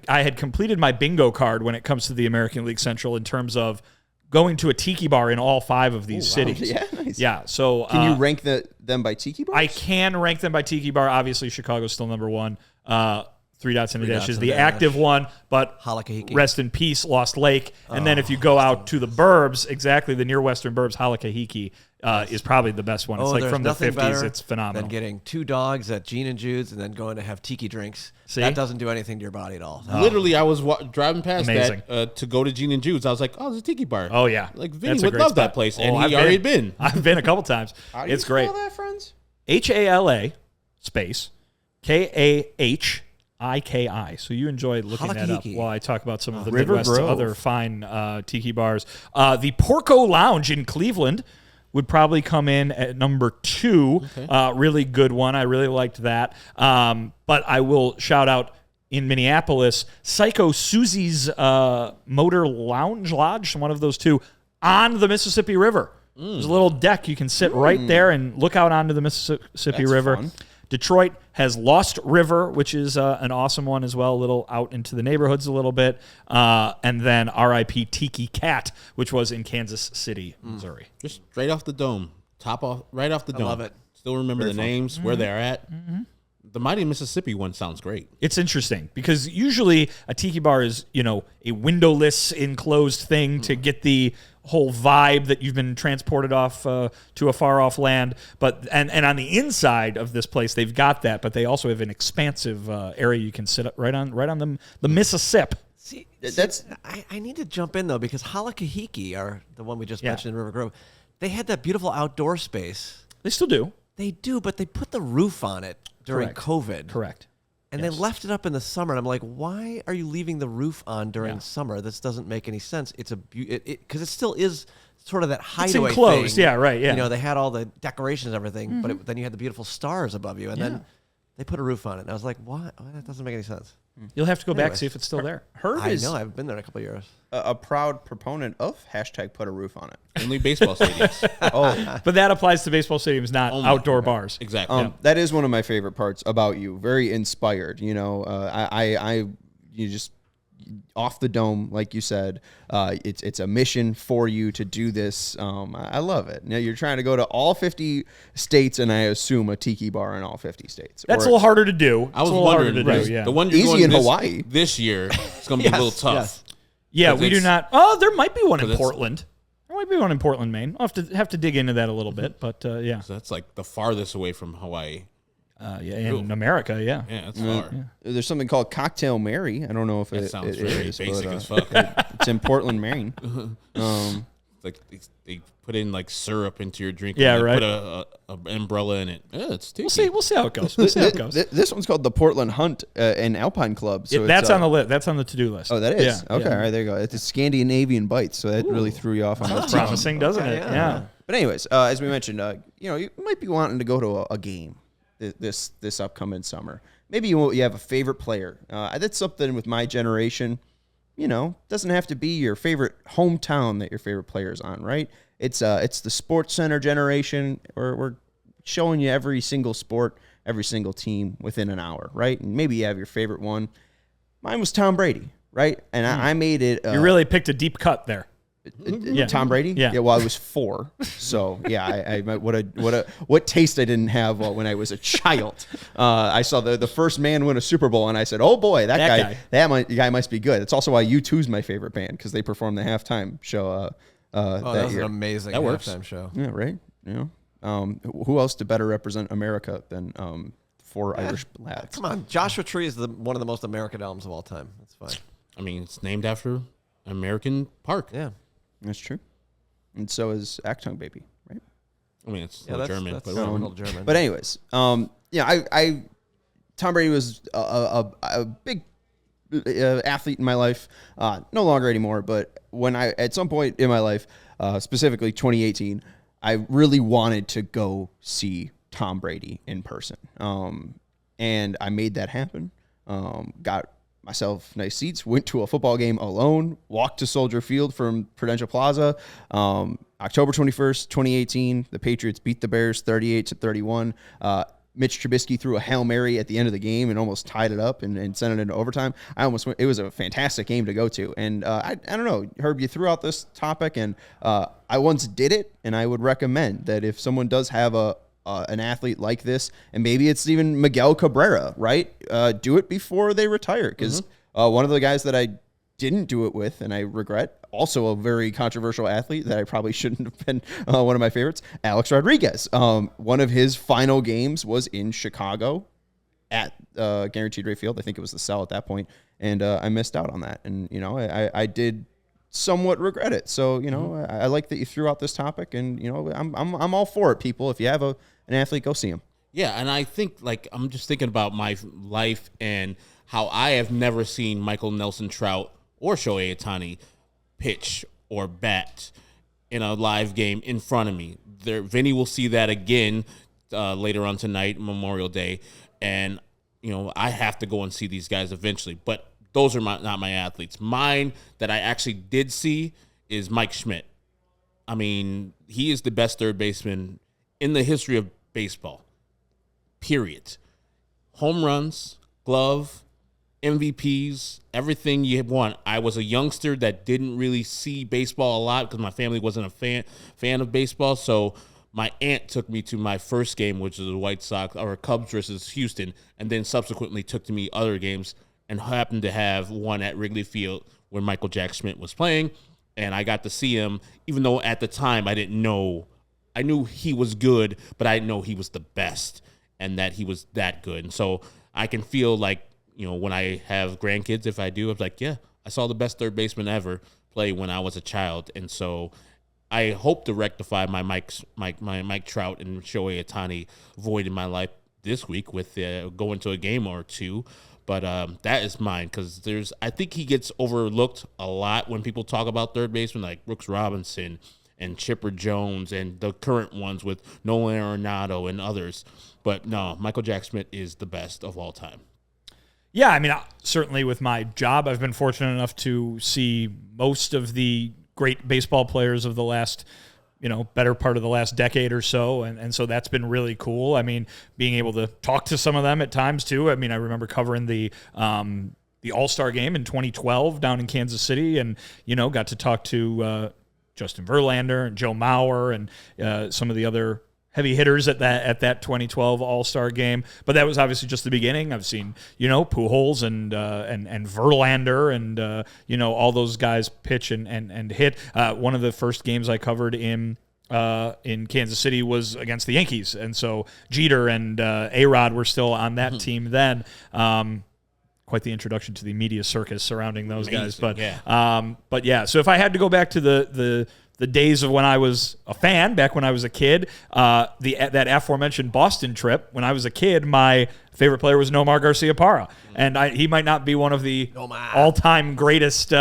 had completed my bingo card when it comes to the American League Central in terms of going to a Tiki Bar in all 5 of these cities. Yeah, nice. Yeah, so... Can you rank them by Tiki Bars? I can rank them by Tiki Bar. Obviously, Chicago's still number 1. 3 dots and a dash is the active one, but Halakahiki. Rest in peace, Lost Lake. And then if you go out to the burbs, exactly the near western burbs, Halakahiki is probably the best one. It's like from the 50s. It's phenomenal. Than getting 2 dogs at Gene and Jude's and then going to have tiki drinks. See? That doesn't do anything to your body at all. Literally, I was driving past Amazing. that to go to Gene and Jude's. I was like, oh, there's a Tiki Bar. Oh, yeah. Like, Vinny That's a would great love spot. that place, Oh, and I've he already been. I've been a couple times. How do you It's great. spell that, friends? HALA space KAHIKI. So you enjoy looking that up Halakahiki. while I talk about some of the River Midwest Grove. other fine tiki bars. The Porco Lounge in Cleveland would probably come in at number 2. Okay. Really good one. I really liked that. But I will shout out in Minneapolis, Psycho Susie's Motor Lodge, one of those two, on the Mississippi River. There's a little deck. You can sit right there and look out onto the Mississippi River. Fun. Detroit has Lost River, which is an awesome one as well, a little out into the neighborhoods a little bit. And then RIP Tiki Cat, which was in Kansas City, Missouri. Just straight off the dome. Right off the dome. I love it. Still remember the names, where they're at. The Mighty Mississippi one sounds great. It's interesting because usually a tiki bar is, a windowless, enclosed thing to get the whole vibe that you've been transported off to a far off land. But and on the inside of this place, they've got that, but they also have an expansive area you can sit up right on the Mississippi. I need to jump in though because Halakahiki are the one we just mentioned in River Grove. They had that beautiful outdoor space. They still do. They do, but they put the roof on it during COVID. Correct. And they left it up in the summer. And I'm like, why are you leaving the roof on during summer? This doesn't make any sense. It's because it still is sort of that hideaway it's enclosed. thing. Yeah, right. Yeah. They had all the decorations and everything, but then you had the beautiful stars above you. And then they put a roof on it. And I was like, what? That doesn't make any sense. You'll have to go back Anyways. see if it's still there. Herb I is know. I've been there in a couple of years. a proud proponent of hashtag put a roof on it. Only baseball stadiums. Oh, But that applies to baseball stadiums, not outdoor bars. Exactly. that is one of my favorite parts about you. Very inspired. You just off the dome, like you said. It's a mission for you to do this. I love it. Now you're trying to go to all 50 states, and I assume a tiki bar in all 50 states. That's a little harder to do. I was It's a little harder wondering, to do, yeah. the one you're Easy going in this, Hawaii. this year, it's going to be a little tough. Yes. Yeah, 'Cause we do it's- not. Oh, there might be one in 'cause it's- Portland. There might be one in Portland, Maine. I'll have to dig into that a little bit, but yeah. So that's like the farthest away from Hawaii. In America, yeah. Yeah, that's far. There's something called Cocktail Mary. I don't know if That it sounds it very is, basic but, as fuck. it's in Portland, Maine. Like they put in like syrup into your drink. Yeah, and they right. Put an umbrella in it. Yeah, it's tiki. We'll see how it goes. We'll see how it goes. This one's called the Portland Hunt and Alpine Club. So That's it's, on the list. That's on the to-do list. Oh, that is? Yeah, Okay, yeah. all right, there you go. It's a Scandinavian Bites, so that really threw you off on the That's tiki. promising, doesn't it? Yeah. But anyways, as we mentioned, you might be wanting to go to a game this upcoming summer. Maybe you have a favorite player. That's something with my generation. Doesn't have to be your favorite hometown that your favorite player's on, right? It's the Sports Center generation. We're showing you every single sport, every single team within an hour, right? And maybe you have your favorite one. Mine was Tom Brady, right? And I made it. You really picked a deep cut there. Yeah. Tom Brady? Yeah. Well, I was 4. So, yeah, what taste I didn't have when I was a child. I saw the first man win a Super Bowl, and I said, oh, boy, that guy must be good. It's also why U2's my favorite band, because they performed the halftime show that that was year. an amazing halftime show. Yeah, right? Who else to better represent America than 4 Irish lads? Come on. Joshua Tree is one of the most American albums of all time. That's fine. I mean, it's named after an American park. Yeah. That's true. And so is Achtung Baby, right? I mean, it's Yeah, not German, that's but a little German. But anyways, Tom Brady was a big athlete in my life. No longer anymore, but at some point in my life, specifically 2018, I really wanted to go see Tom Brady in person. And I made that happen. Got myself nice seats, went to a football game alone, walked to Soldier Field from Prudential Plaza. October 21st, 2018, the Patriots beat the Bears 38-31. Mitch Trubisky threw a Hail Mary at the end of the game and almost tied it up and sent it into overtime. It was a fantastic game to go to. And I don't know, Herb, you threw out this topic, and I once did it, and I would recommend that if someone does have an athlete like this, and maybe it's even Miguel Cabrera, right? Do it before they retire, because one of the guys that I didn't do it with, and I regret, also a very controversial athlete that I probably shouldn't have been one of my favorites, Alex Rodriguez. One of his final games was in Chicago at Guaranteed Rate Field. I think it was the Cell at that point, and I missed out on that. And, I did somewhat regret it. So, I like that you threw out this topic, and, I'm all for it, people. If you have an athlete, go see him. Yeah, and I think, I'm just thinking about my life and how I have never seen Michael Nelson Trout or Shohei Ohtani pitch or bat in a live game in front of me. Vinnie will see that again later on tonight, Memorial Day, and I have to go and see these guys eventually. But those are not my athletes. Mine that I actually did see is Mike Schmidt. I mean, he is the best third baseman in the history of baseball, period. Home runs, glove, MVPs, everything you want. I was a youngster that didn't really see baseball a lot because my family wasn't a fan of baseball. So my aunt took me to my first game, which was the White Sox or Cubs versus Houston, and then subsequently took to me other games and happened to have one at Wrigley Field when Michael Jack Schmidt was playing. And I got to see him, even though at the time I didn't know. I knew he was good, but I didn't know he was the best and that he was that good. And so I can feel like, when I have grandkids, if I do, I'm like, yeah, I saw the best third baseman ever play when I was a child. And so I hope to rectify my Mike Trout and Shohei Ohtani void in my life this week with going to a game or two. But that is mine because I think he gets overlooked a lot when people talk about third basemen like Brooks Robinson and Chipper Jones and the current ones with Nolan Arenado and others. But no, Michael Jack Schmidt is the best of all time. Yeah, I mean, certainly with my job, I've been fortunate enough to see most of the great baseball players of the last better part of the last decade or so. And so that's been really cool. I mean, being able to talk to some of them at times too. I mean, I remember covering the All-Star game in 2012 down in Kansas City and, got to talk to Justin Verlander and Joe Mauer and some of the other heavy hitters at that 2012 All-Star game. But that was obviously just the beginning. I've seen, Pujols and Verlander and, all those guys pitch and hit. One of the first games I covered in Kansas City was against the Yankees. And so Jeter and A-Rod were still on that team then. Quite the introduction to the media circus surrounding those guys. But yeah, so if I had to go back to the days of when I was a fan, back when I was a kid, that aforementioned Boston trip, when I was a kid, my favorite player was Nomar Garciaparra. And he might not be one of the all-time greatest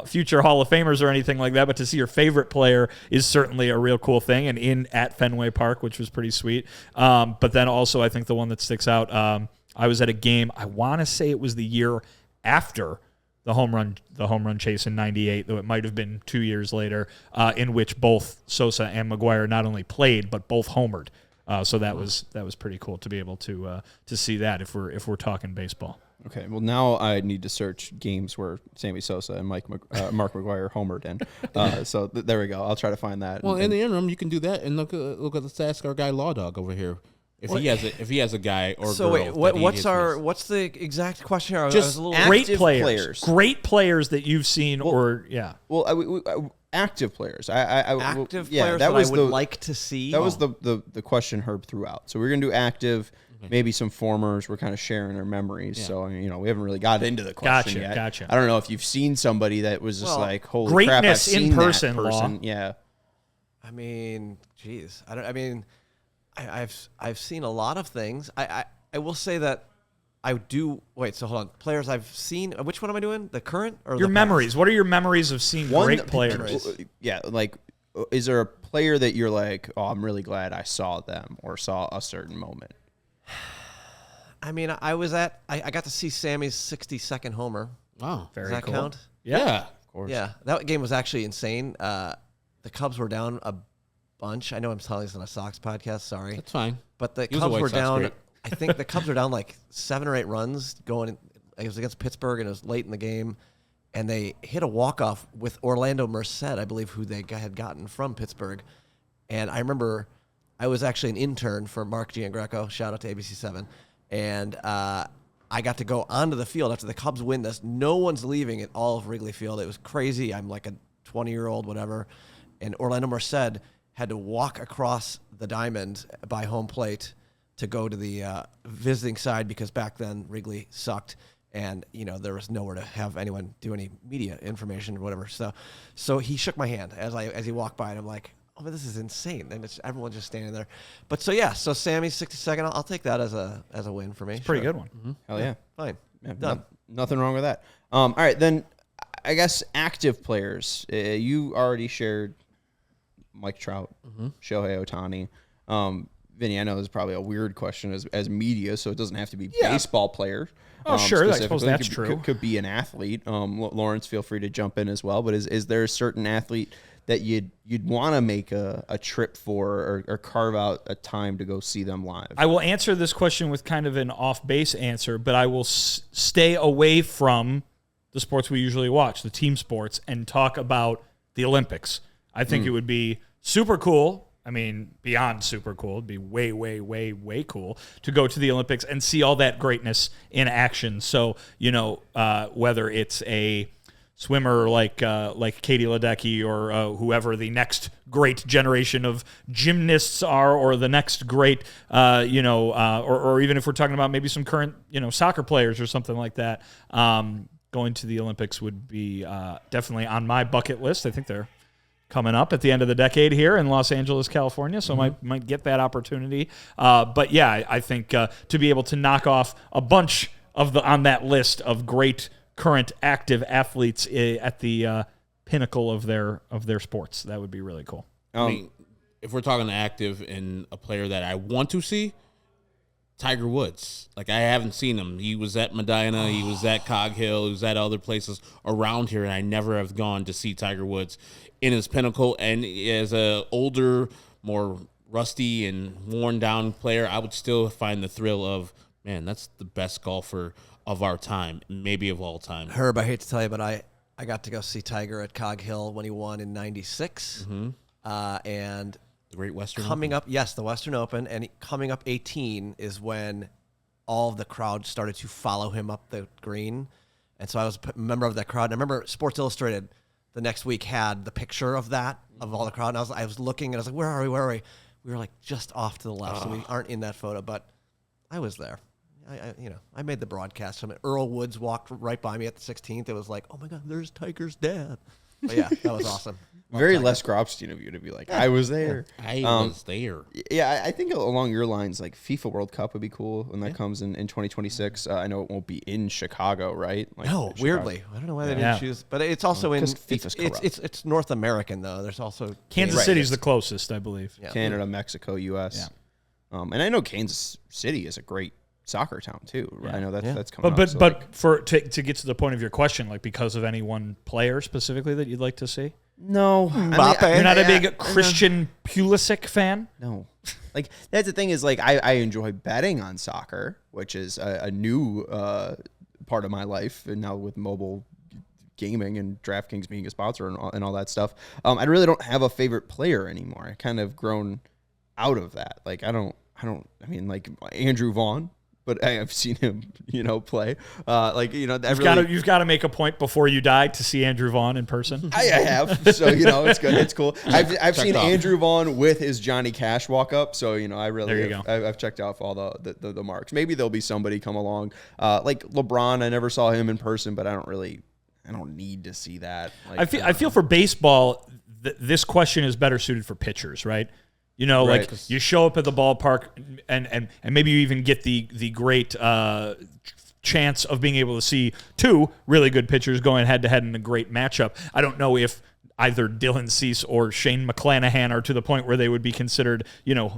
future Hall of Famers or anything like that, but to see your favorite player is certainly a real cool thing, and at Fenway Park, which was pretty sweet. But then also I think the one that sticks out, I was at a game, I want to say it was the year after the home run chase in '98, though it might have been 2 years later, in which both Sosa and McGuire not only played but both homered. So that was pretty cool to be able to see that if we're talking baseball. Okay, well now I need to search games where Sammy Sosa and Mark McGuire homered in. So there we go. I'll try to find that. Well, in the interim, you can do that and look at let's ask our guy Law Dog over here. If he has a guy or so girl. Wait, what's the exact question here? Just great players that you've seen Well, active players. Active players that I would like to see. That was the question Herb threw out. So we're gonna do active. Maybe some formers. We're kind of sharing our memories. Yeah. So we haven't really got into the question yet. Gotcha. I don't know if you've seen somebody that was just like, holy greatness crap, I've seen in person. That person. Yeah. I mean, geez. I've seen a lot of things. I will say that I do. Wait, so hold on. Players I've seen. Which one am I doing? The current or your the memories? past? What are your memories of seeing great players? Yeah, like, is there a player that you're like, oh, I'm really glad I saw them or saw a certain moment? I mean, I got to see Sammy's 60-second homer. Wow, very cool. Does that count? Yeah, of course. Yeah, that game was actually insane. The Cubs were down a bunch. I know I'm telling this on a Sox podcast. Sorry. That's fine. But the Cubs were down. Great. I think the Cubs were down like 7 or 8 runs going. It was against Pittsburgh, and it was late in the game. And they hit a walk-off with Orlando Merced, I believe, who they had gotten from Pittsburgh. And I remember I was actually an intern for Mark Giangreco. Shout out to ABC7. And I got to go onto the field after the Cubs win this. No one's leaving at all of Wrigley Field. It was crazy. I'm like a 20-year-old, whatever. And Orlando Merced had to walk across the diamond by home plate to go to the visiting side because back then Wrigley sucked. And, there was nowhere to have anyone do any media information or whatever. So he shook my hand as he walked by, and I'm like, oh, but this is insane. And everyone's just standing there. But so Sammy's 62nd, I'll take that as a win for me. It's a pretty good one. Mm-hmm. Hell yeah. Fine. Yeah, done. Nothing wrong with that. All right, then I guess active players. You already shared Mike Trout, Shohei Ohtani. Vinny, I know this is probably a weird question as media, so it doesn't have to be baseball player. Oh, sure. I suppose specifically. that's Could- true. Could be an athlete. Lawrence, feel free to jump in as well. But is there a certain athlete that you'd want to make a trip for or carve out a time to go see them live? I will answer this question with kind of an off-base answer, but I will stay away from the sports we usually watch, the team sports, and talk about the Olympics. I think it would be super cool. I mean, beyond super cool. It'd be way, way, way, way cool to go to the Olympics and see all that greatness in action. So, whether it's a swimmer like Katie Ledecky or whoever the next great generation of gymnasts are, or the next great, or even if we're talking about maybe some current, soccer players or something like that, going to the Olympics would be definitely on my bucket list. I think they're coming up at the end of the decade here in Los Angeles, California, so might get that opportunity. But yeah, I think to be able to knock off a bunch on that list of great current active athletes at the pinnacle of their sports, that would be really cool. I mean, if we're talking active and a player that I want to see, Tiger Woods. Like, I haven't seen him. He was at Medina, he was at Cog Hill, he was at other places around here, and I never have gone to see Tiger Woods in his pinnacle. And as a older, more rusty and worn down player, I would still find the thrill of, man, that's the best golfer of our time, maybe of all time. Herb, I hate to tell you, but I got to go see Tiger at Cog Hill when he won in '96. And The Great Western coming Open. up, yes, the Western Open, and coming up 18 is when all of the crowd started to follow him up the green. And so I was a member of that crowd. And I remember Sports Illustrated the next week had the picture of that, of all the crowd. And I was looking, and I was like, where are we? We were like just off to the left, so we aren't in that photo, but I was there. I made the broadcast from it. Earl Woods walked right by me at the 16th. It was like, oh my God, there's Tiger's dad. But yeah, that was awesome. Very Les Grobstein of you to be like, I was there. I was there. Yeah, I think along your lines, like FIFA World Cup would be cool when that comes in 2026. I know it won't be in Chicago, right? Like, No, Chicago. weirdly. I don't know why they didn't choose. But it's also in, 'Cause FIFA's corrupt. it's North American, though. There's also Kansas Right. City's the closest, I believe. Yeah. Canada, Mexico, U.S. Yeah. And I know Kansas City is a great soccer town too. Right? I know that's coming But up. to get to the point of your question, like because of any one player specifically that you'd like to see, no, Mbappe. you're not a big Christian Pulisic fan. No. Like, that's the thing is, like, I enjoy betting on soccer, which is a new part of my life. And now with mobile gaming and DraftKings being a sponsor and all that stuff, I really don't have a favorite player anymore. I kind of grown out of that. Like, I mean, like Andrew Vaughn, but I have seen him, play. You've got to make a point before you die to see Andrew Vaughn in person. I have, so it's good. It's cool. I've seen off. Andrew Vaughn with his Johnny Cash walk up, so I really There you go. I've checked off all the marks. Maybe there'll be somebody come along, like LeBron. I never saw him in person, but I don't need to see that. Like, I feel for baseball, this question is better suited for pitchers, right? Right. Like you show up at the ballpark and maybe you even get the great chance of being able to see two really good pitchers going head-to-head in a great matchup. I don't know if either Dylan Cease or Shane McClanahan are to the point where they would be considered,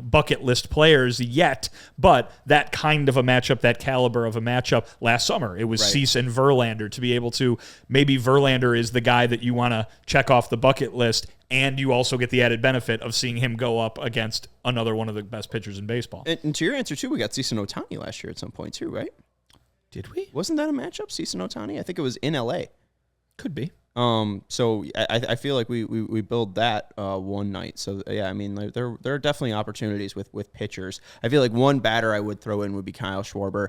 bucket list players yet, but that kind of a matchup, that caliber of a matchup last summer, it was Right. Cease and Verlander. To be able to, maybe Verlander is the guy that you want to check off the bucket list, and you also get the added benefit of seeing him go up against another one of the best pitchers in baseball. and to your answer too, we got Cease and Ohtani last year at some point too, right? Did we? Wasn't that a matchup, Cease and Ohtani? I think it was in LA. Could be. So I feel like we build that one night. So yeah, I mean, like, there are definitely opportunities with pitchers. I feel like one batter I would throw in would be Kyle Schwarber,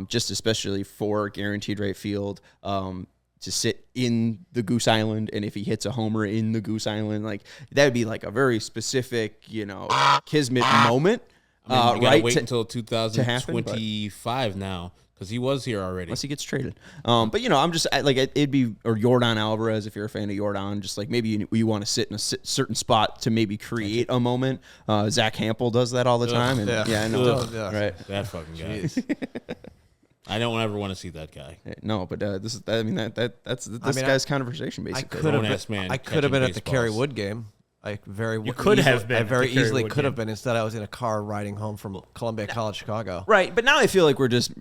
just especially for guaranteed rate field, to sit in the Goose Island, and if he hits a homer in the Goose Island, like that would be like a very specific, kismet moment. I mean, you gotta right? wait to- until happen, but- 2025 now, because he was here already. Unless he gets traded. But, I'm just like, it'd be, or Yordan Alvarez, if you're a fan of Yordan, just like maybe you want to sit in a certain spot to maybe create a moment. Zach Hampel does that all the time. And I know. Ugh. Right. That fucking guy. I don't ever want to see that guy. No, but this is, I mean, that's this guy's conversation, basically. I could have Grown-ass man been at the catching Kerry baseballs. Wood game. I very You could have been I at very the Kerry easily Wood could have game. been. Instead, I was in a car riding home from Columbia College, Chicago. Right, but now I feel like we're just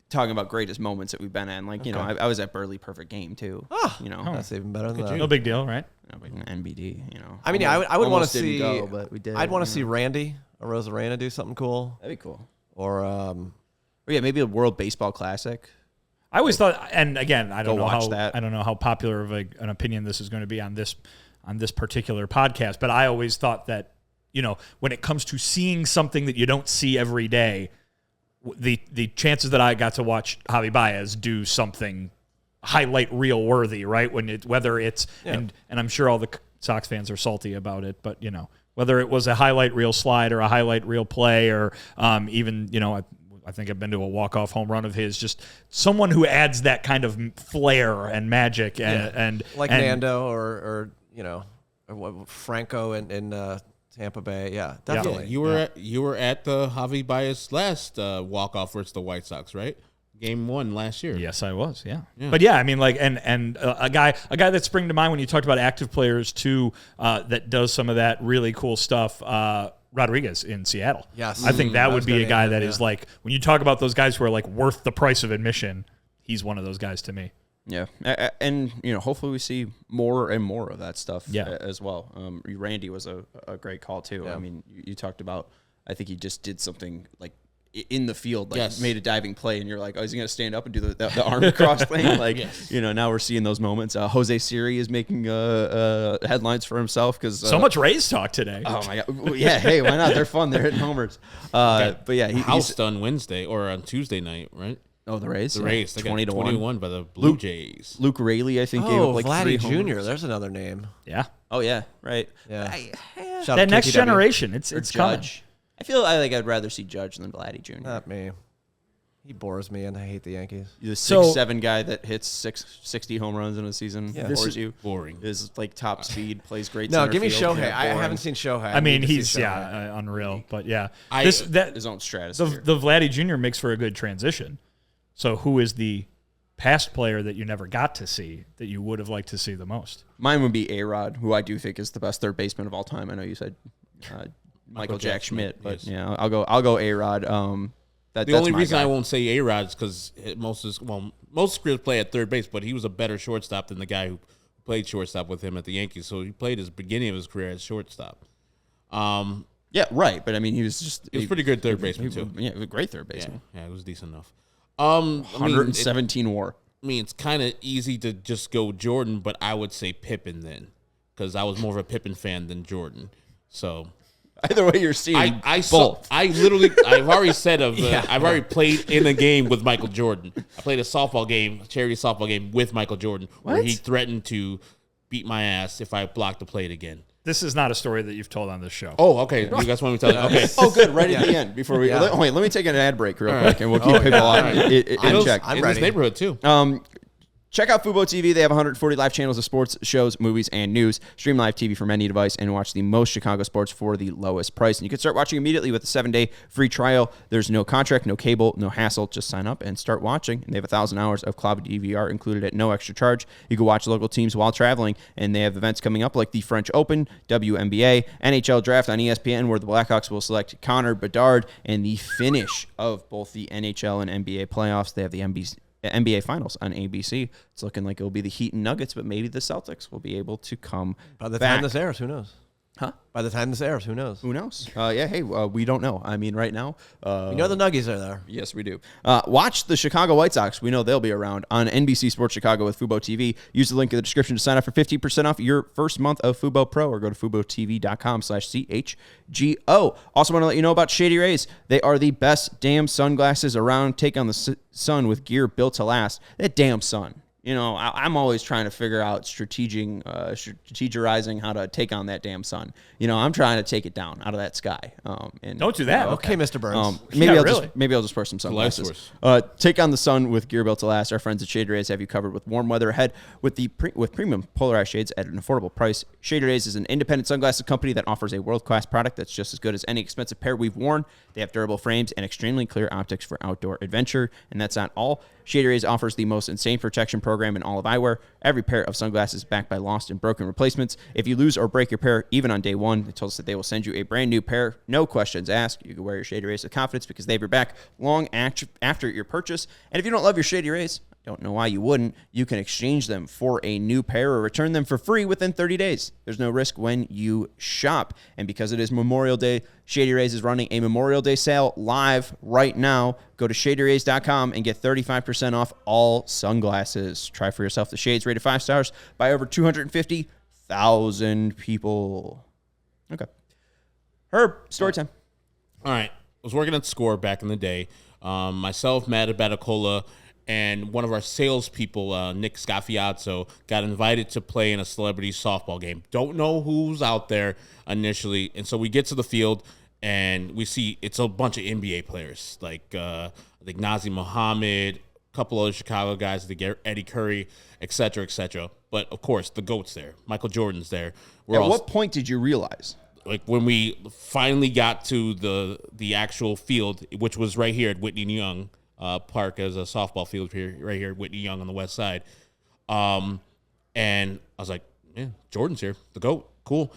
talking about greatest moments that we've been in. Like, you know, Okay. I was at Burley Perfect Game, too. Ah, You know, That's even better than that. No big deal, right? like an NBD, you know. I mean, yeah, I would want to Almost didn't see. go, but we did, I'd want you to see know. Randy Arozarena do something cool, That'd be cool. or Or yeah, maybe a World Baseball Classic. I always thought, and again, I don't Go know watch how that. I don't know how popular of an opinion this is going to be on this particular podcast, but I always thought that, you know, when it comes to seeing something that you don't see every day, the chances that I got to watch Javi Baez do something highlight reel worthy, right? Whether it's and I'm sure all the Sox fans are salty about it, but you know, whether it was a highlight reel slide or a highlight reel play, or even, you know, I think I've been to a walk-off home run of his. Just someone who adds that kind of flair and magic, and like Nando, or you know, Franco in Tampa Bay. Yeah, definitely. You were at the Javi Baez last walk-off versus the White Sox, right? Game 1 last year. Yes, I was. Yeah. But yeah, I mean, like, and a guy that sprang to mind when you talked about active players too, that does some of that really cool stuff. Rodriguez in Seattle. Yes. I think that would be a guy that yeah. is like, when you talk about those guys who are like worth the price of admission, he's one of those guys to me. Yeah, and you know, hopefully we see more and more of that stuff as well. Randy was a great call too. Yeah. I mean, you talked about, I think he just did something like in the field, like Yes. made a diving play, and you're like, oh, is he going to stand up and do the arm cross thing? Like, you know, now we're seeing those moments. Jose Siri is making headlines for himself because So much Rays talk today. Oh my god, yeah. Hey, why not? They're fun. They're hitting homers. But yeah, Housed on Wednesday or on Tuesday night, right? Oh, the Rays. The Rays, they got 20 to 21 by the Blue Jays. Luke Raley, I think, gave up like Vladdy 3 homers. Jr. There's another name. Yeah. Oh yeah, right. Yeah. Yeah. Shout That out next KPW. generation, it's Or coming. Judge. I feel like I'd rather see Judge than Vladdy Jr. Not me. He bores me, and I hate the Yankees. The So- 6'7" guy that hits 60 home runs in a season, Yeah. bores you. Boring. Is like top speed, plays great. No, center give me field. Shohei. Yeah, I boring. haven't seen Shohei. I mean, need to he's see Shohei. unreal. But yeah, His his own the stratosphere. Vladdy Jr. makes for a good transition. So who is the past player that you never got to see that you would have liked to see the most? Mine would be A-Rod, who I do think is the best third baseman of all time. I know you said Michael Jack Schmidt, but yes. yeah, I'll go A-Rod. The That's only my reason guy. I won't say A-Rod is because most careers play at third base, but he was a better shortstop than the guy who played shortstop with him at the Yankees. So he played his beginning of his career as shortstop. Yeah, right. But I mean, he was just He was pretty good third baseman too. Yeah, he was a great third Yeah, baseman. yeah, it was decent enough. I mean, 117 WAR. it's kind of easy to just go Jordan, but I would say Pippen then, because I was more of a Pippen fan than Jordan. So Either way, you're seeing I've already said I've already played in a game with Michael Jordan. I played a charity softball game with Michael Jordan, where he threatened to beat my ass if I blocked the plate again. This is not a story that you've told on this show. Oh, okay. You guys want me to tell you? Okay. Oh, good. Right at the end before we. Yeah. Let me take an ad break real quick, and we'll keep people in check. I'm in ready. this neighborhood too. Check out Fubo TV. They have 140 live channels of sports, shows, movies, and news. Stream live TV from any device and watch the most Chicago sports for the lowest price. And you can start watching immediately with a 7-day free trial. There's no contract, no cable, no hassle. Just sign up and start watching. And they have 1,000 hours of cloud DVR included at no extra charge. You can watch local teams while traveling, and they have events coming up like the French Open, WNBA, NHL Draft on ESPN, where the Blackhawks will select Connor Bedard, and the finish of both the NHL and NBA playoffs. They have the NBA Finals on ABC. It's looking like it will be the Heat and Nuggets, but maybe the Celtics will be able to come By the back. time this airs, who knows? Huh? By the time this airs, who knows? Who knows? We don't know. I mean, right now, You know the Nuggies are there. yes, we do. Watch the Chicago White Sox. We know they'll be around on NBC Sports Chicago with Fubo TV. Use the link in the description to sign up for 15% off your first month of Fubo Pro, or go to FuboTV.com/CHGO. Also want to let you know about Shady Rays. They are the best damn sunglasses around. Take on the sun with gear built to last. That damn sun. You know, I'm always trying to figure out strategizing how to take on that damn sun. You know, I'm trying to take it down out of that sky. And Don't do that. Okay, Mr. Burns. maybe Yeah, I'll really. maybe I'll just wear some sunglasses. source. Take on the sun with gear built to last. Our friends at Shady Rays have you covered with warm weather ahead with with premium polarized shades at an affordable price. Shady Rays is an independent sunglasses company that offers a world-class product that's just as good as any expensive pair we've worn. They have durable frames and extremely clear optics for outdoor adventure. And that's not all. Shady Rays offers the most insane protection program in all of eyewear. Every pair of sunglasses backed by lost and broken replacements. If you lose or break your pair, even on day one, they told us that they will send you a brand new pair. No questions asked. You can wear your Shady Rays with confidence because they have your back long after your purchase. And if you don't love your Shady Rays, don't know why you wouldn't, you can exchange them for a new pair or return them for free within 30 days. There's no risk when you shop. And because it is Memorial Day, Shady Rays is running a Memorial Day sale live right now. Go to shadyrays.com and get 35% off all sunglasses. Try for yourself the shades rated 5 stars by over 250,000 people. Okay. Herb, story time. All right. I was working at Score back in the day. Myself, Matt Abatacola, and one of our salespeople, Nick Scafiazzo, got invited to play in a celebrity softball game. Don't know who's out there initially. And so we get to the field, and we see it's a bunch of NBA players, like I think Nazim Muhammad, a couple other Chicago guys, Eddie Curry, et cetera, et cetera. But, of course, the GOAT's there. Michael Jordan's there. At what point did you realize? Like when we finally got to the actual field, which was right here at Whitney Young Park as a softball field right here at Whitney Young on the west side. And I was like, man, Jordan's here, the GOAT, cool.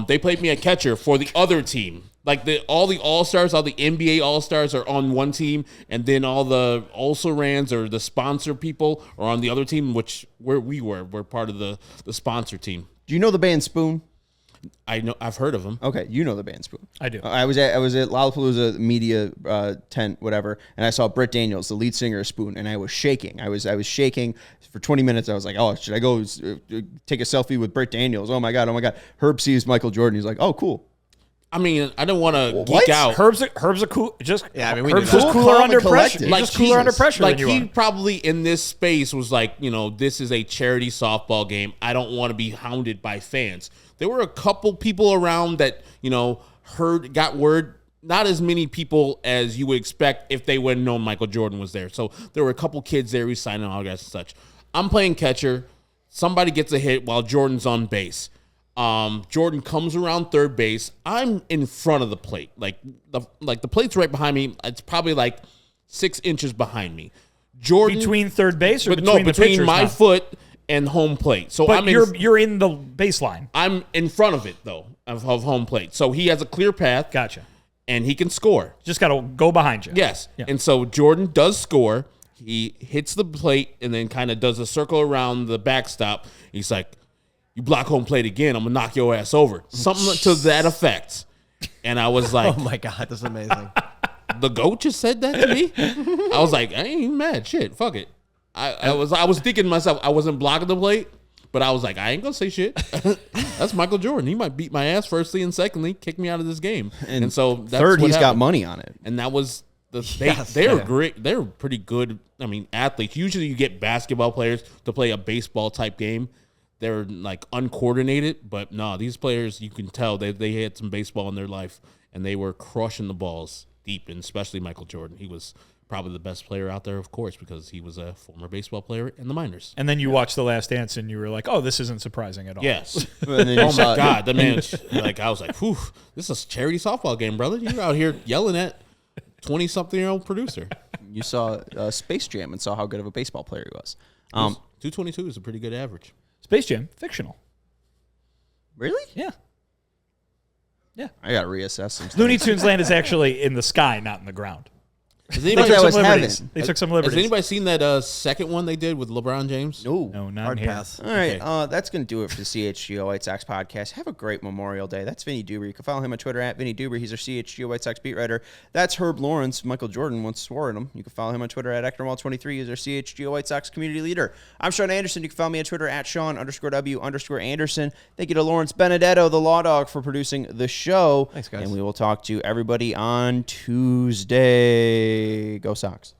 They played me at catcher for the other team. Like all the All-Stars, all the NBA All-Stars are on one team, and then all the also-rans or the sponsor people are on the other team, which we're part of the sponsor team. Do you know the band Spoon? I know, I've heard of them. Okay, you know the band Spoon. I do. I was at Lollapalooza media tent, whatever, and I saw Britt Daniels, the lead singer of Spoon, and I was shaking. I was shaking for 20 minutes. I was like, oh, should I go take a selfie with Britt Daniels? Oh my god. Herb sees Michael Jordan. He's like, oh, cool. I mean, I don't want to geek out. Herb's a cool. Just Yeah, I mean, we Herb's knew just that. cooler Calm under and pressure. collected. He's Like just cooler under pressure Like than you he are. probably in this space was like, this is a charity softball game. I don't want to be hounded by fans. There were a couple people around that got word. Not as many people as you would expect if they would have known Michael Jordan was there. So there were a couple kids there who signed autographs and such. I'm playing catcher. Somebody gets a hit while Jordan's on base. Jordan comes around third base. I'm in front of the plate. Like the plate's right behind me. It's probably like 6 inches behind me. Jordan Between third base or between the pitchers? my foot and home plate. So But you're in the baseline. I'm in front of it though of home plate. So he has a clear path. Gotcha. And he can score. Just got to go behind you. Yes. Yeah. And so Jordan does score. He hits the plate and then kind of does a circle around the backstop. He's like, you block home plate again, I'm going to knock your ass over. Something to that effect. And I was like, Oh my God, that's amazing. the GOAT just said that to me? I was like, I ain't even mad. Shit, fuck it. I was thinking to myself, I wasn't blocking the plate, but I was like, I ain't going to say shit. That's Michael Jordan. He might beat my ass firstly and secondly, kick me out of this game. And so that's third, what he's got happened. money on it. And that was Yes, they're yeah. great. They're pretty good. I mean, athletes. Usually you get basketball players to play a baseball type game. They're like uncoordinated, but no, these players, you can tell they had some baseball in their life and they were crushing the balls deep, and especially Michael Jordan. He was probably the best player out there, of course, because he was a former baseball player in the minors. And then you watched The Last Dance and you were like, oh, this isn't surprising at all. Yes. And then you Oh saw- my God, the man! Like I was like, "Whew, this is a charity softball game, brother. You're out here yelling at 20-something-year-old producer." You saw Space Jam and saw how good of a baseball player he was. 222 is a pretty good average. Space Jam, fictional. Really? Yeah. Yeah. I got to reassess some stuff. Looney Tunes Land is actually in the sky, not in the ground. Has They anybody, that was liberties. heaven. They took some has liberties. anybody seen that second one they did with LeBron James? No. No, Hard not here. pass. All right, Okay. that's going to do it for the CHGO White Sox podcast. Have a great Memorial Day. That's Vinnie Duber. You can follow him on Twitter at Vinnie Duber. He's our CHGO White Sox beat writer. That's Herb Lawrence. Michael Jordan once swore at him. You can follow him on Twitter at Ectormall23. He's our CHGO White Sox community leader. I'm Sean Anderson. You can follow me on Twitter at Sean_W_Anderson. Thank you to Lawrence Benedetto, the Law Dog, for producing the show. Thanks, guys. And we will talk to everybody on Tuesday. Go Sox.